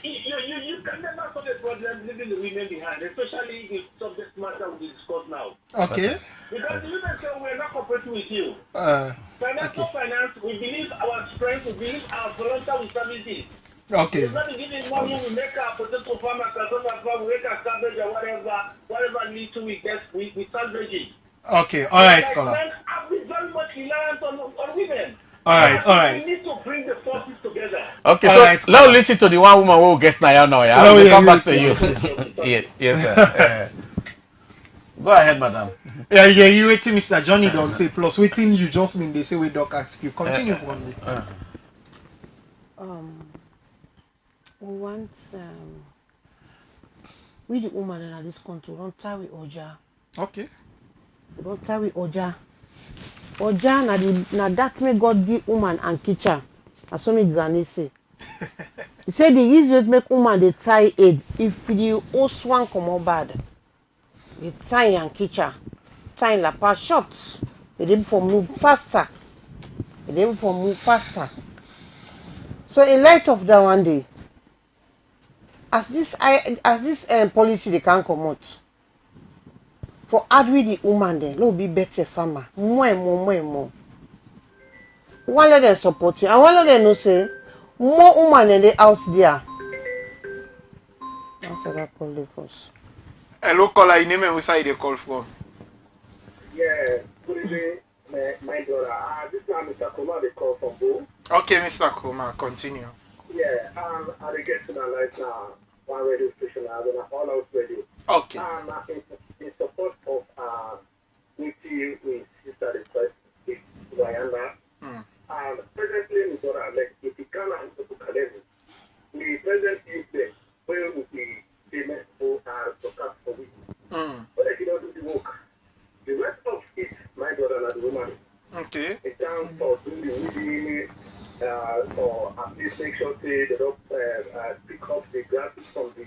you can never solve a problem leaving the women behind, especially the subject matter we discuss now. Okay. Because the women say we're not cooperating with you. Financial Okay. finance, we believe our strength, we believe our volunteer services. Okay. It's not giving money, we make our potato farm, we make our cabbage or whatever need to, we salvage it. Okay. All right, Like caller. men have been very much reliant on women. All right. All We right. need to bring the forces together. Okay, All so right, now listen to the one woman who gets now. Yeah, Oh, we'll yeah, come back yeah, to you. Yes, sir. Go ahead, madam. Yeah, you waiting, Mr. Johnny don't say plus waiting you just mean they say we doc ask you. Continue from me. We want we the woman in this country don't tie with Oja. Okay. Don't tie with Oja. Oja na that may God give woman and kitchen. As some granny say. He said the easiest make woman they tie it if the old swan come out bad. They tie and kitchen. Tie la part short. They able for move faster. They able for move faster. So in light of that one day, as this policy they can come out for add with the woman then no be better farmer more and more. One let them support you and one let them know say more woman than they out there. Answer that call the first. Hello, caller. Your name and where side they call from? Yeah, good evening, my brother. This is Mr. Kuma, they call from Bo. Okay, Mr. Kuma, continue. Yeah, I get to my life now, one radio station, and all out radio. Okay. In support of with sister request, with Wayanda. Presently, my brother, like, if you can answer to Academy, we presently say where would be payment for broadcast for week. But if you don't do the work, the rest of it, my brother and the woman, Okay. in terms of doing the weeding, or at least make sure say they don't pick up the grasses from the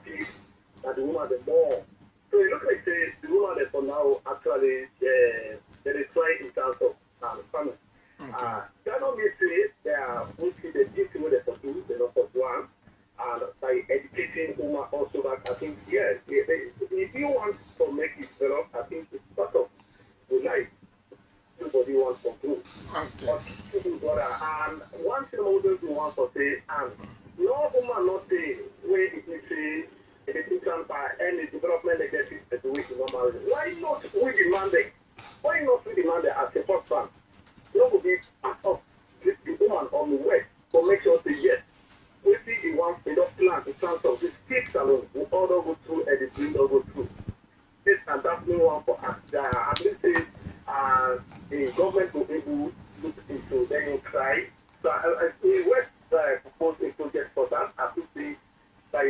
feed and the woman the more. So it looks like say the woman that for now actually they try in terms of farming. Okay. That cannot be say they are mostly the duty where they do, they not for one, and by educating women also that I think yes, if you want to make it develop, I think it's sort of the life everybody wants to do. Okay. But and one thing also we want to say, and no woman not say where it is say education by any development agency as the way to normal. Why not we demand it? Why not we demand it as a first plan? You will be part of the woman on the way to make sure say yes. We see the one they don't plan in terms of this fix alone will all go through and the dream will go through. This and that's no one for us. At least say the government will be able to look into then you try. So the West proposed a project for that. I think by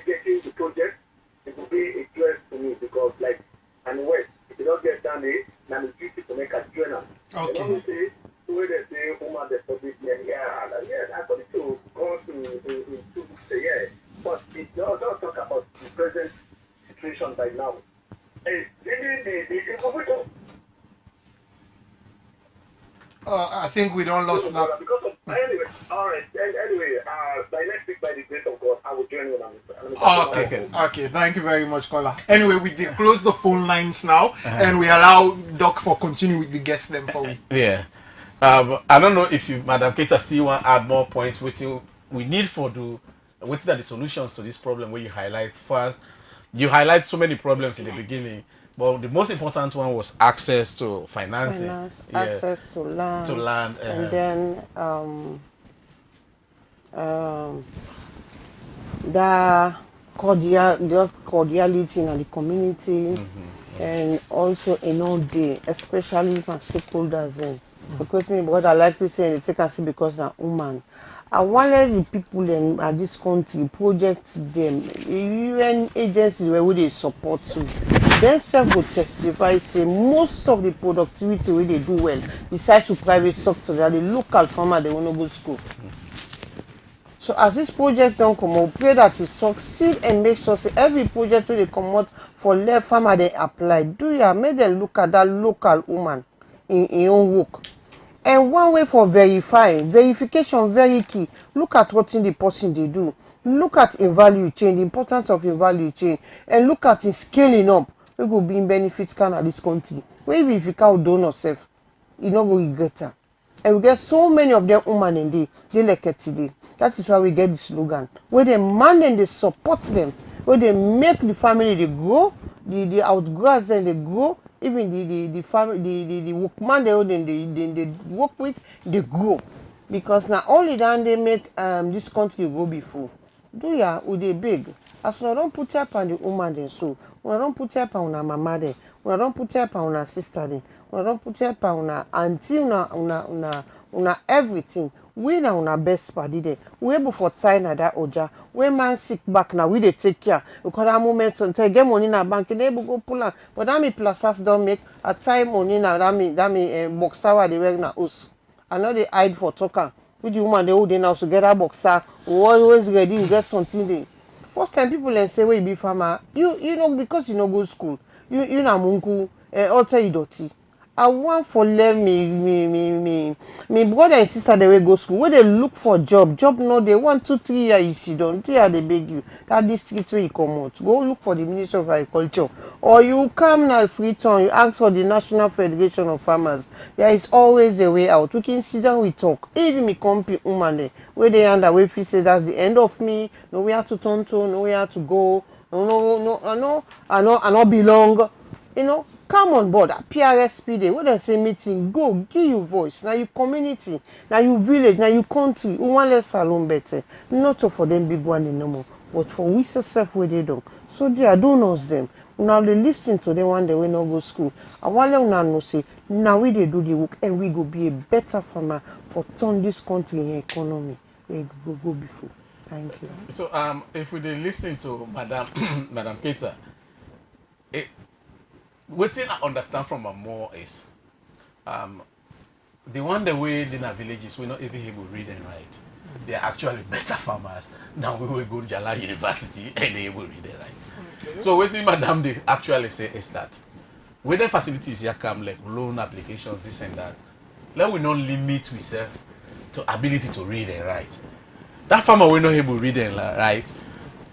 getting the project, it will be a choice to me because like and West, if you don't get done it, then it's easy to make a journal. Okay. Say where they say woman the publicman, I got it to go to say yeah. But it don't talk about the present situation right now. It's really the I think we don't lost now. because of anyway, all right. Anyway, by next week, by the grace of God, I will join you on Okay. Okay. Thank you very much, Kola. Anyway, we did close the phone lines now, and we allow Doc for continue with the guests them for we. Yeah. I don't know if you, Madam Keita, still want to add more points. Waiting, we need for do. What are the solutions to this problem? Where you highlight first, you highlight so many problems in the beginning, but the most important one was access to financing, access to land, and then the cordiality in the community, and also in all day, especially from stakeholders in. Because me, what I like to say, they take us because I'm woman. I wanted the people in this country project them, UN agencies where they support us. Then self will testify say most of the productivity where they do well, besides the private sector, that the local farmer they want to go to school. So as this project don't come out, pray that it succeed and make sure say every project where they come out for left farmer they apply. Do ya make them look at that local woman in own work. And one way for verification very key. Look at what in the person they do. Look at in value chain, the importance of in value chain, and look at in scaling up. We go bring benefits can at this country. Maybe if you can't do yourself, you know go regret her. And we get so many of them women in they like it today. That is why we get the slogan. Where they man and they support them, where they make the family they grow, the outgrowers then they grow. Even the family, the workman they work with, they grow. Because now only then they make this country go before. Do ya, who they big? As we don't put up on the woman then so, we don't put up on our mama there, we don't put up on our sister there, we don't put up on our auntie, on everything. We now on our best party there. We able for time na that oja. When man sick back now, we they take care. Because that moment until get money in a bank, they able go pull out. But that me plus us don't make a time money now. That me boxer they work na us. I know they hide for talking. With the woman they hold in house together boxer. We always ready. You get something there. First time people then say where you be farmer. You know because you know go school. You na munku. Alter you dirty. I want for let me brother and sister they will go school. Where they look for job no they 1, 2, 3 years you see don't 3 years they beg you. That district where you come out. Go look for the Ministry of Agriculture. Or you come now free time, you ask for the National Federation of Farmers. There is always a way out. We can sit down, we talk. Even me company woman there, where they under way if you say that's the end of me, no where to turn to, no where to go, I know belong. You know, come on board at PRSP day. When they say meeting, go give you voice. Now you community, now you village, now you country. We want less salon better. Not for them big one no more, but for we self where they don't. So they I don't know them. Now they listen to them one day we no go school. I want them now say now we they do the work and we go be a better farmer for turn this country in economy. We go before. Thank you. So if we dey listen to Madam Madam Keita, what thing I understand from her more is the one the way in our villages we're not even able to read and write. They are actually better farmers than we will go to Jala University and they able to read and write. Okay. So what thing Madam they actually say is that when the facilities here come like loan applications, this and that, let we not limit ourselves to ability to read and write. That farmer will not able to read and write.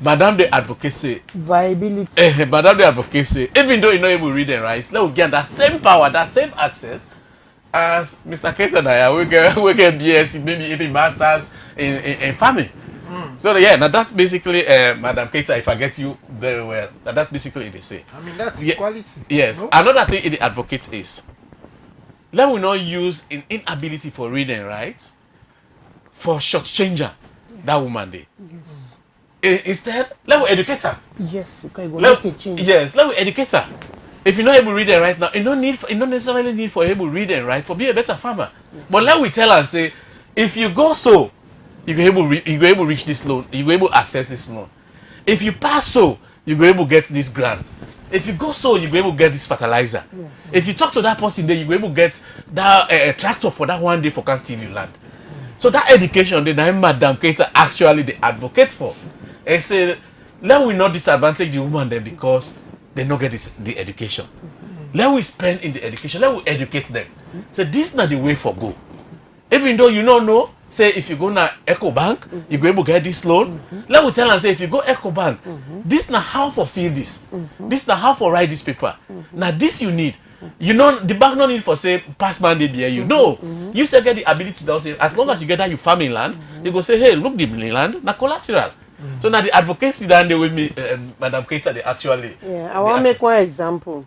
Madam the advocate say Viability. Madam the advocate say even though you not able to read and write, let we get that same power, that same access as Mr. Keita and I. We get BSc, maybe even masters in farming. So yeah, now that's basically Madam Keita, if I get you very well, that's basically it they say. I mean, that's Yeah, equality. yes. No? Another thing in the advocate is let we not use an inability for reading and write for shortchanger that woman day. Yes. Instead, let we educate her. Yes, okay, go make a change. Yes, let we educate her. If you're not able to read and write now, you don't necessarily need for able to read and write for be a better farmer. Yes. But let we tell her and say, if you go so, you go able to reach this loan, you go able to access this loan. If you pass so, you go able to get this grant. If you go so, you go able to get this fertilizer. Yes. If you talk to that person, then you go able to get that tractor for that one day for can't till you land. So that education, the Madam Keita actually the advocate for. And say, let we not disadvantage the woman then because they not get the education. Let we spend in the education. Let we educate them. So this is not the way for go. Even though you don't know, say if you go na Ecobank, you go able to get this loan. Let we tell and say if you go Ecobank, this na how for fill this. This na how for write this paper. Now this you need. You know the bank no need for say pass man they be you. No, you still get the ability to say as long as you get that you farming land, you go say hey look the land na collateral. So now the advocacy that they with me, Madam Keita, they actually. Yeah, I want to make one example.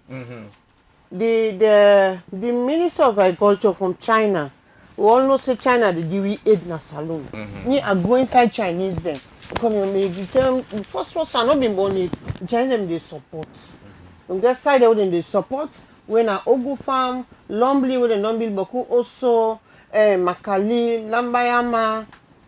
The Minister of Agriculture from China, we all know say China they give we aid na salon. Me I go inside Chinese them. Come here, me you tell them first I not been born it. Chinese them they support. On that side they support when a Ogu farm, Lombli with the Lombli Boku also Makali, Lambayama.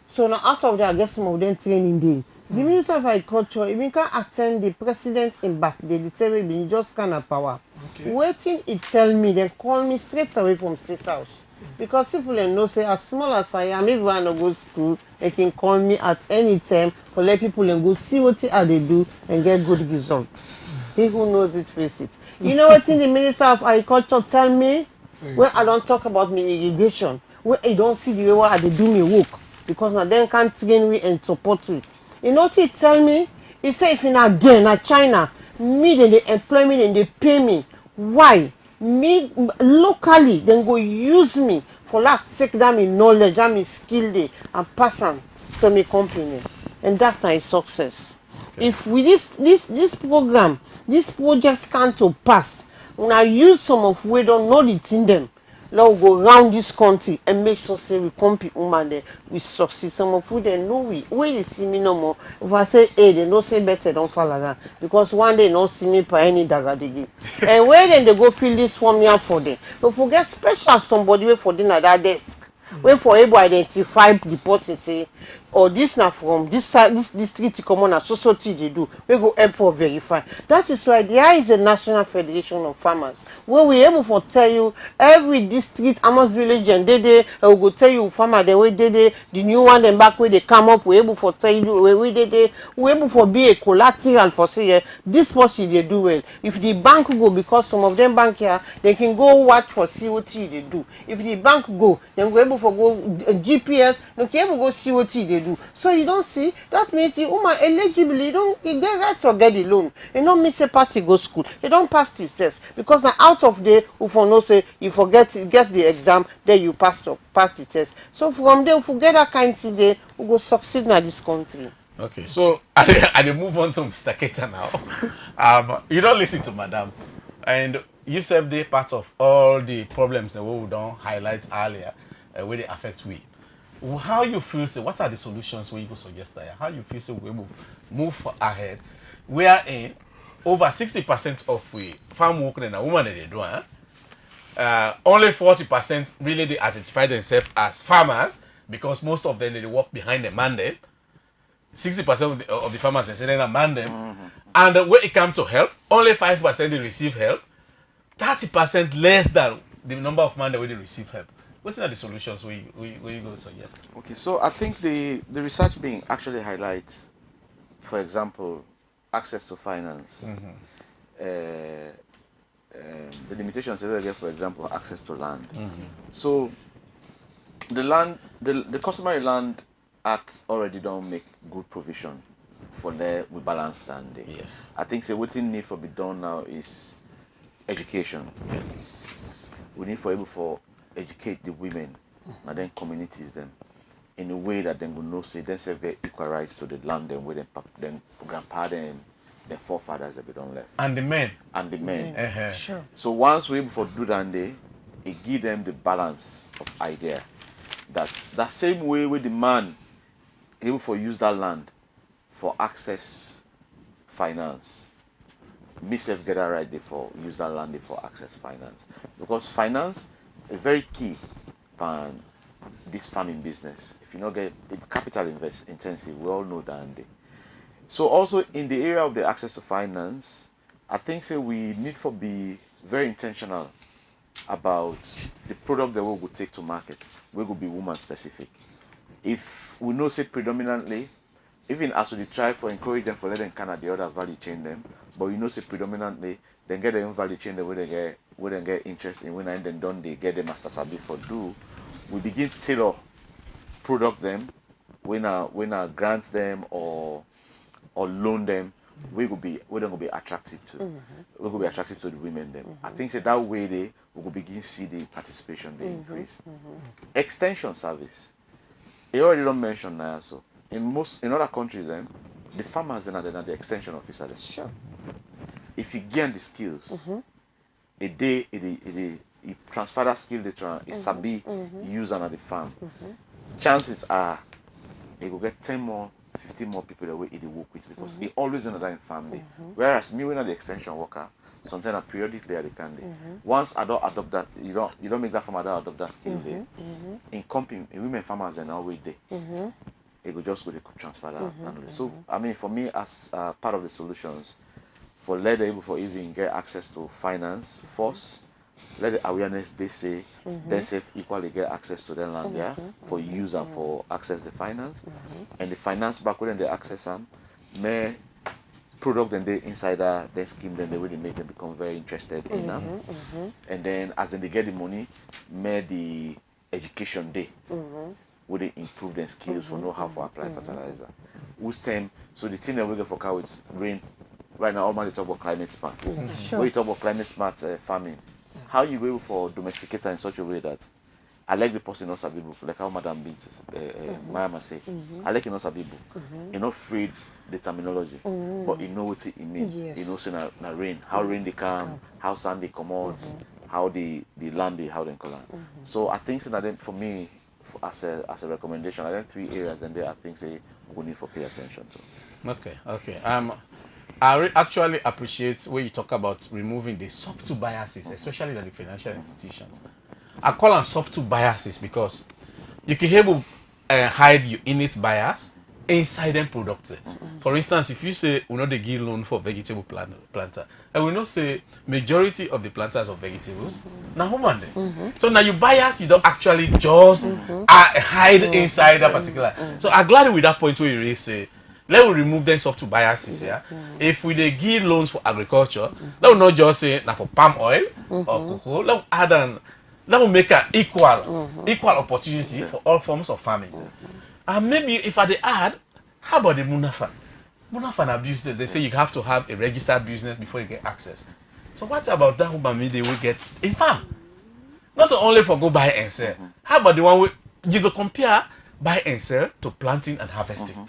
So now out of there I guess some of them training day. The Minister of Agriculture even can attend the president in back. They determine been just kind of power. Okay. Waiting it tell me, they call me straight away from State House. Because people they know say as small as I am, if I no go school, they can call me at any time for let people and go see what they do and get good results. He who knows it face it. You know what in the Minister of Agriculture tell me? When I don't talk about me irrigation, when I don't see the way they do me work, because now then can't train me and support me. You know what he tell me? He say if in a China, me then they employ me and they pay me. Why? Me locally then go use me for that take that me knowledge, that me skill day and pass them to me company. And that's my success. Okay. If with this program, this project can't to pass, when I use some of we don't know it in them. Now we go around this country and make sure say we compete woman there, we succeed. Some of you they know we they see me no more. If I say hey, they don't say better, don't fall around. Because one day don't see me by any dagadigi. And where then they go fill this form here for them. Don't forget special somebody wait for them at that desk. Wait for able identify the person say or this now from this side this district common as society they do we go help or verify. That is why there is a National Federation of Farmers where we able for tell you every district Amos village and they we go tell you farmer the way they the new one then back where they come up we able for tell you where we able for be a collateral for say this person they do well. If the bank go because some of them bank here they can go watch for see what they do. If the bank go then we able for go GPS they can able go see what they do. So you don't see that means the woman eligible you get right to get the loan. You don't miss a pass you go school. You don't pass the test because now out of there if you no say you forget to get the exam then you pass the test. So from there if you get that kind of thing there we go succeed in this country. Okay, so I move on to Mr. Keita now. You don't listen to Madam, and you said they part of all the problems that we don't highlight earlier, where they affect we. How you feel? Say, what are the solutions where you go suggest that? How you feel? Say, we will move ahead. We are in over 60% of we farm work and a woman that they do. Only 40% really they identify themselves as farmers because most of them they work behind the mandate. 60% of the farmers they say they man them, and when it comes to help, only 5% they receive help. 30% less than the number of man that they receive help. What are the solutions where you go suggest? Okay, so I think the research being actually highlights, for example, access to finance, the limitations they get, for example, access to land. So The Customary Land Act already don't make good provision for the we balance standing. Yes. I think say what need for be done now is education. We need for able for educate the women and then communities them in a way that they will know say they say get equal rights to the land and where then grandpa them, their forefathers that be done left. And the men. And the men. Uh-huh. Sure. So once we able for do that day, it give them the balance of idea. That's that same way with the man able for use that land for access finance. Myself get that right there for use that land there for access finance. Because finance is very key for this farming business. If you not get capital invest intensive, we all know that. So also in the area of the access to finance, I think say we need to be very intentional about the product that we will take to market. We will be woman specific. If we know say predominantly, even as we try for encourage them for let them kind of the other value chain them, but you know say predominantly then get their own value chain where they get interest in when and then done they get the master sabi for do. We begin tailor product them when I grant them or loan them, we don't go be attractive to. We will be attractive to the women them. I think so that way they we will begin see the participation they increase. Extension service. You already don't mention now so in other countries then the farmers then are the extension officer then. Sure. If you gain the skills, a day you transfer that skill later it sabi use at the farm. Chances are it will get 10 more 15 more people that way it work with because it always in that in family. Whereas me when I'm the extension worker, sometimes I periodically they can do. Once I don't adopt that, you don't make that farmer that adopt that skill there. In company, in women farmers are now way there. It will just go they could transfer that. So I mean for me as part of the solutions, for let them able for even get access to finance first, let the awareness they say they say equally get access to their land there for use and for access the finance and the finance back when they access them may product and they inside their scheme then they really make them become very interested in them and then as then they get the money may the education day would they improve their skills for know how to apply fertilizer whose time so the thing that we get for cow is rain right now all man they talk about climate smart when you talk about climate smart farming how you go for domesticator in such a way that I like the person not sabi book, like how Madam Bint Mayama say. I like you not sabi book. You not afraid the terminology, but you know what it means. Yes. You know say na rain, how rain they come, how sand they come out, how the land they how they color. So I think that then for me as a recommendation, I think 3 areas and there I think say we need for pay attention to. Okay. Actually appreciate when you talk about removing the subtle biases, especially in the financial institutions. I call them subtle biases because you can able hide your innate bias inside them products. For instance, if you say we know they give loan for vegetable planter, and we know say majority of the planters of vegetables now woman then. So now you bias you don't actually just hide inside that particular. So I'm glad with that point where you really say let we remove them subtle biases here. If we they give loans for agriculture, let we not just say now for palm oil or cocoa. Let we add an that will make an equal opportunity for all forms of farming. And maybe if I they add, how about the Munafan? Munafan are business. They say you have to have a registered business before you get access. So what about that woman they will get in farm? Not only for go buy and sell. How about the one where you go compare buy and sell to planting and harvesting?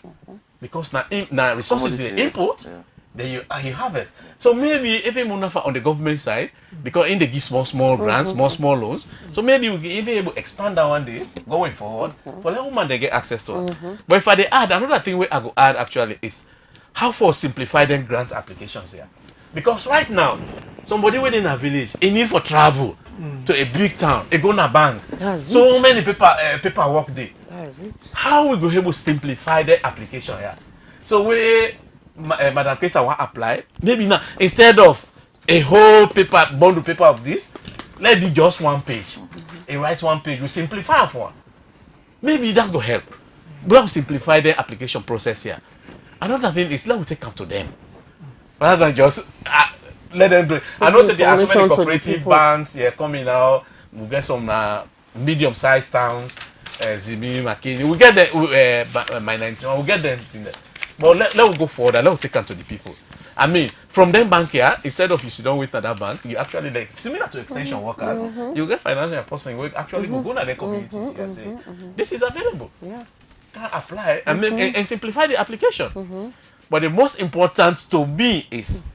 Because now resources is input, then you harvest. So maybe even Munafa on the government side, because in they give small grants, small loans. So maybe we can even able to expand that one day going forward for the woman they get access to it. But if I they add another thing where I go add actually is how for simplify them grant applications here. Because right now, somebody within a village, in need for travel to a big town, a go na bank. So many paperwork there. How we go able to simplify the application here? So we Madam Peter will apply. Maybe now instead of a whole bundle paper of this, let it just one page. A write one page, we simplify for one. Maybe that's gonna help. But we simplify the application process here. Another thing is let we take up to them. Rather than just let them do it. I know there are so many cooperative banks coming now. We'll get some medium-sized towns. Zimi, Makini. We get the my 91. We get them in there. But let we go forward. Let we take them to the people. I mean, from them bank here, instead of you sit down with at that bank, you actually like similar to extension workers. You get financial person who actually go to their communities here and say, this is available. Yeah. Can apply and simplify the application. But the most important to me is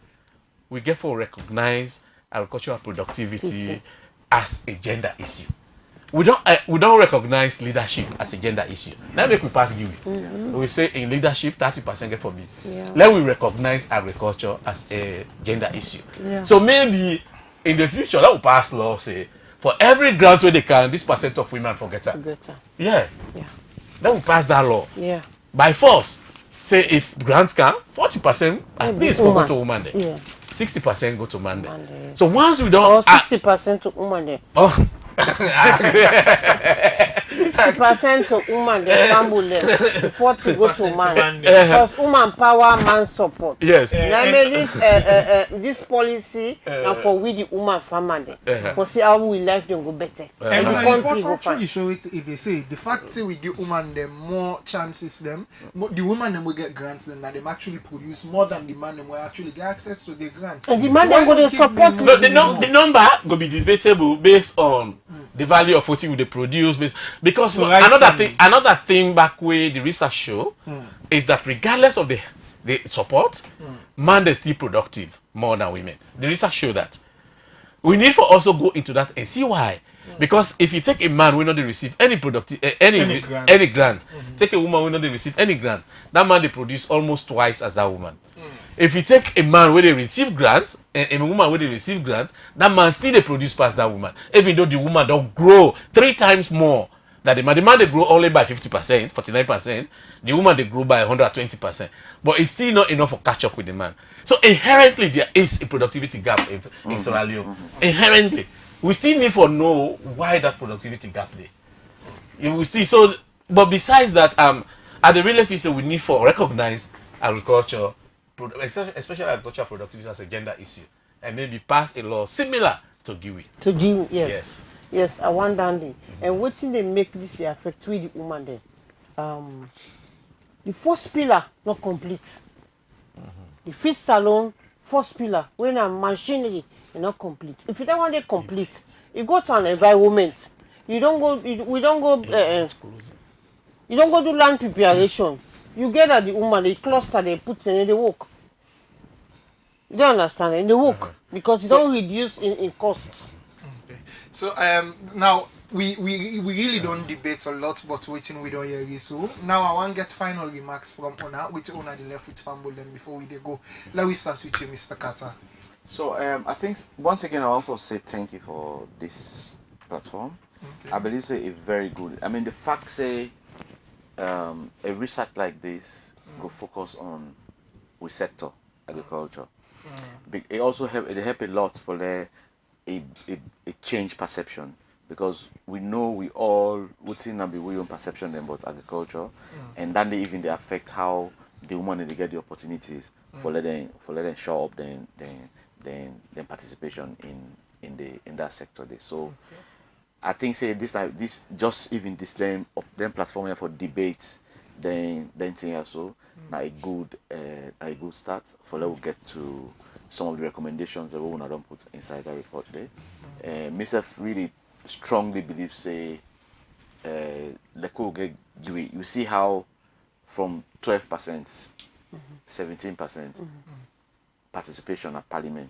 we get for recognize agricultural productivity as a gender issue. We don't recognize leadership as a gender issue. Now make we pass give it. We say in leadership 30% get for me. Yeah. Let we recognize agriculture as a gender issue. Yeah. So maybe in the future that will pass law say for every grant where they can this percent of women forget her. Yeah. Yeah. That will pass that law. Yeah. By force. Say if grants can 40% at least for go to woman there. Yeah. 60% go to man there. Yes. So once we don't Or 60% to woman there. oh 60% to woman the family them. 40 go to man. Because woman power, man support. yes. Now this policy now for we the woman family. For see how we life them go better. And the the country go report fine. actually show it if they say the fact say we give women them more chances them, the women them will get grants them that them actually produce more than the man them will actually get access to the grants. And the man So them why go not to give support them No, more? the number will be debatable based on the value of what they produce because So rice another thing back where the research show is that regardless of the support, man is still productive more than women. The research show that. We need for also go into that and see why. Because if you take a man will not receive any productive any grant, take a woman will not receive any grant, that man they produce almost twice as that woman. If you take a man where they receive grants and a woman where they receive grants, that man still they produce past that woman. Even though the woman don't grow 3 times more than the man they grow only by 50%, 49%, the woman they grow by 120%. But it's still not enough to catch up with the man. So inherently there is a productivity gap in Sierra Leone. Inherently. We still need to know why that productivity gap there. You will see. So, but besides that, at the real office, we need to recognize agriculture, especially agricultural productivity as a gender issue, and maybe pass a law similar to GIWI. To Jim, yes. Yes, I want dandy. And what thing they make this they affect with the woman then? The first pillar not complete. The fifth salon, first pillar, when a machinery is not complete. If you don't want it complete, you go to an environment. You don't go. We don't go. You don't go do land preparation. You get at the woman, they cluster, they put in the work. You don't understand in the work because you don't reduce in cost. Okay. So now we really don't debate a lot, but waiting we don't hear you. So now I want to get final remarks from Ona, which Ona the left with Famble then before we go. Let me start with you, Mr. Carter. So I think once again I want to say thank you for this platform. Okay. I believe it's a very good. I mean the fact say a research like this go focus on with sector agriculture. It also help a lot for a change perception because we know we all would think not be we own perception about agriculture and then they affect how the woman they get the opportunities for letting show up then participation in that sector there. So I think say this just even this them platform here for debates then thing also now a good start for let we get to some of the recommendations that we wanna don't put inside that report there. Myself really strongly believe say the cool get you see how from 12%, 17% participation at parliament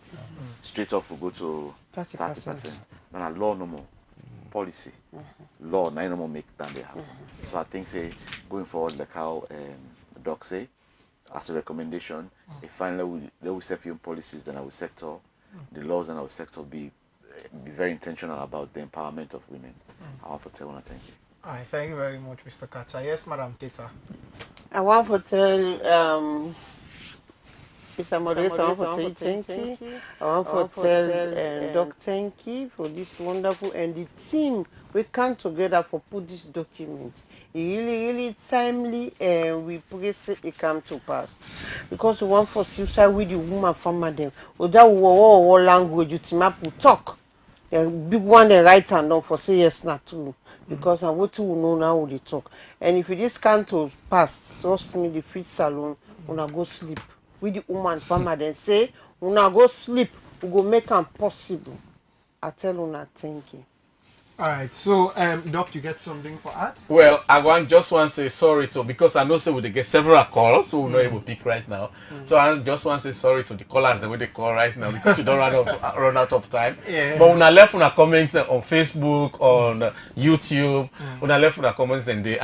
straight off we go to 30%. Then a law no more. Policy law na no more make than they happen. So I think say going forward like how Doc say as a recommendation if finally they will set few policies then our sector the laws in our sector be very intentional about the empowerment of women. I want to tell you thank you. Alright, thank you very much, Mr. Carter. Yes, Madam Teta. I want to tell Mr. Moderator, I want to tell you thank you. I want to tell Doc thank you for this wonderful and the team we come together for put this document. It really timely and we pray it come to pass. Because we want for suicide with the woman farmer them. Or that war language you team up will talk. a big one they write and not for say yes not true because I want to know now what they talk. And if you just can't to pass, trust me, the fit salon, una go sleep. With the woman farmer then say, una go sleep, we go make them possible. I tell una thank you. All right. So, Doc, you get something for ad? Well, just want to say sorry to, because I know so they get several calls, so we're not able to pick right now. So I just want to say sorry to the callers the way they call right now because we don't run out of time. Yeah. But when I left una comments on Facebook, on YouTube, when I left una comments, then they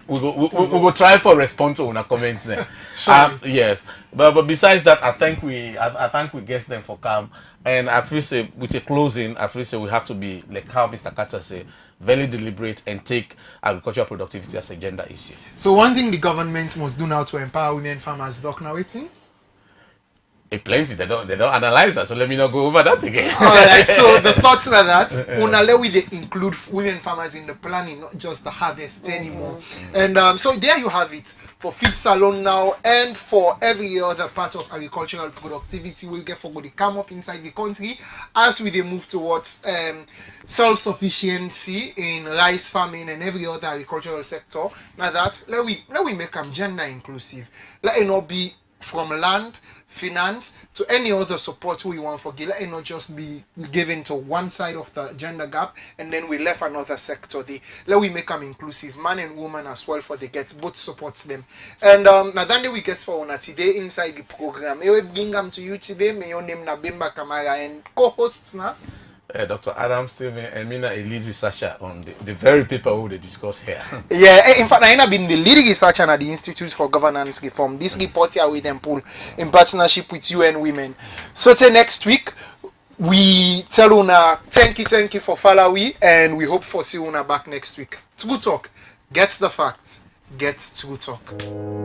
we go try for response to una comments then. Sure. Yes, but besides that, I thank we guess them for come. And I feel say with a closing, I feel say we have to be like how Mr. Carter say, very deliberate and take agricultural productivity as a gender issue. So one thing the government must do now to empower women farmers, Doc, now waiting? Plenty, they don't analyze that, so let me not go over that again. All right, so the thoughts are that unale we they include women farmers in the planning, not just the harvest anymore. And so there you have it for feed salon now, and for every other part of agricultural productivity we get for the come up inside the country as we they move towards self-sufficiency in rice farming and every other agricultural sector. Now that let we make them gender inclusive. Let it not be from land, finance to any other support we want for let it not just be given to one side of the gender gap and then we left another sector there. Let we make them inclusive, man and woman as well, for they get both supports them. And now then we get for una today inside the program. I will bring them to you today. May your name na Bemba Kamara and co-host na Dr. Adam Steven and Mina, a lead researcher on the very paper who they discuss here. Yeah, in fact, I have been the lead researcher at the Institute for Governance Reform. This report here with them pull in partnership with UN Women. So till next week, we tell una thank you for following, and we hope for see una back next week. True talk, get the facts, get true talk.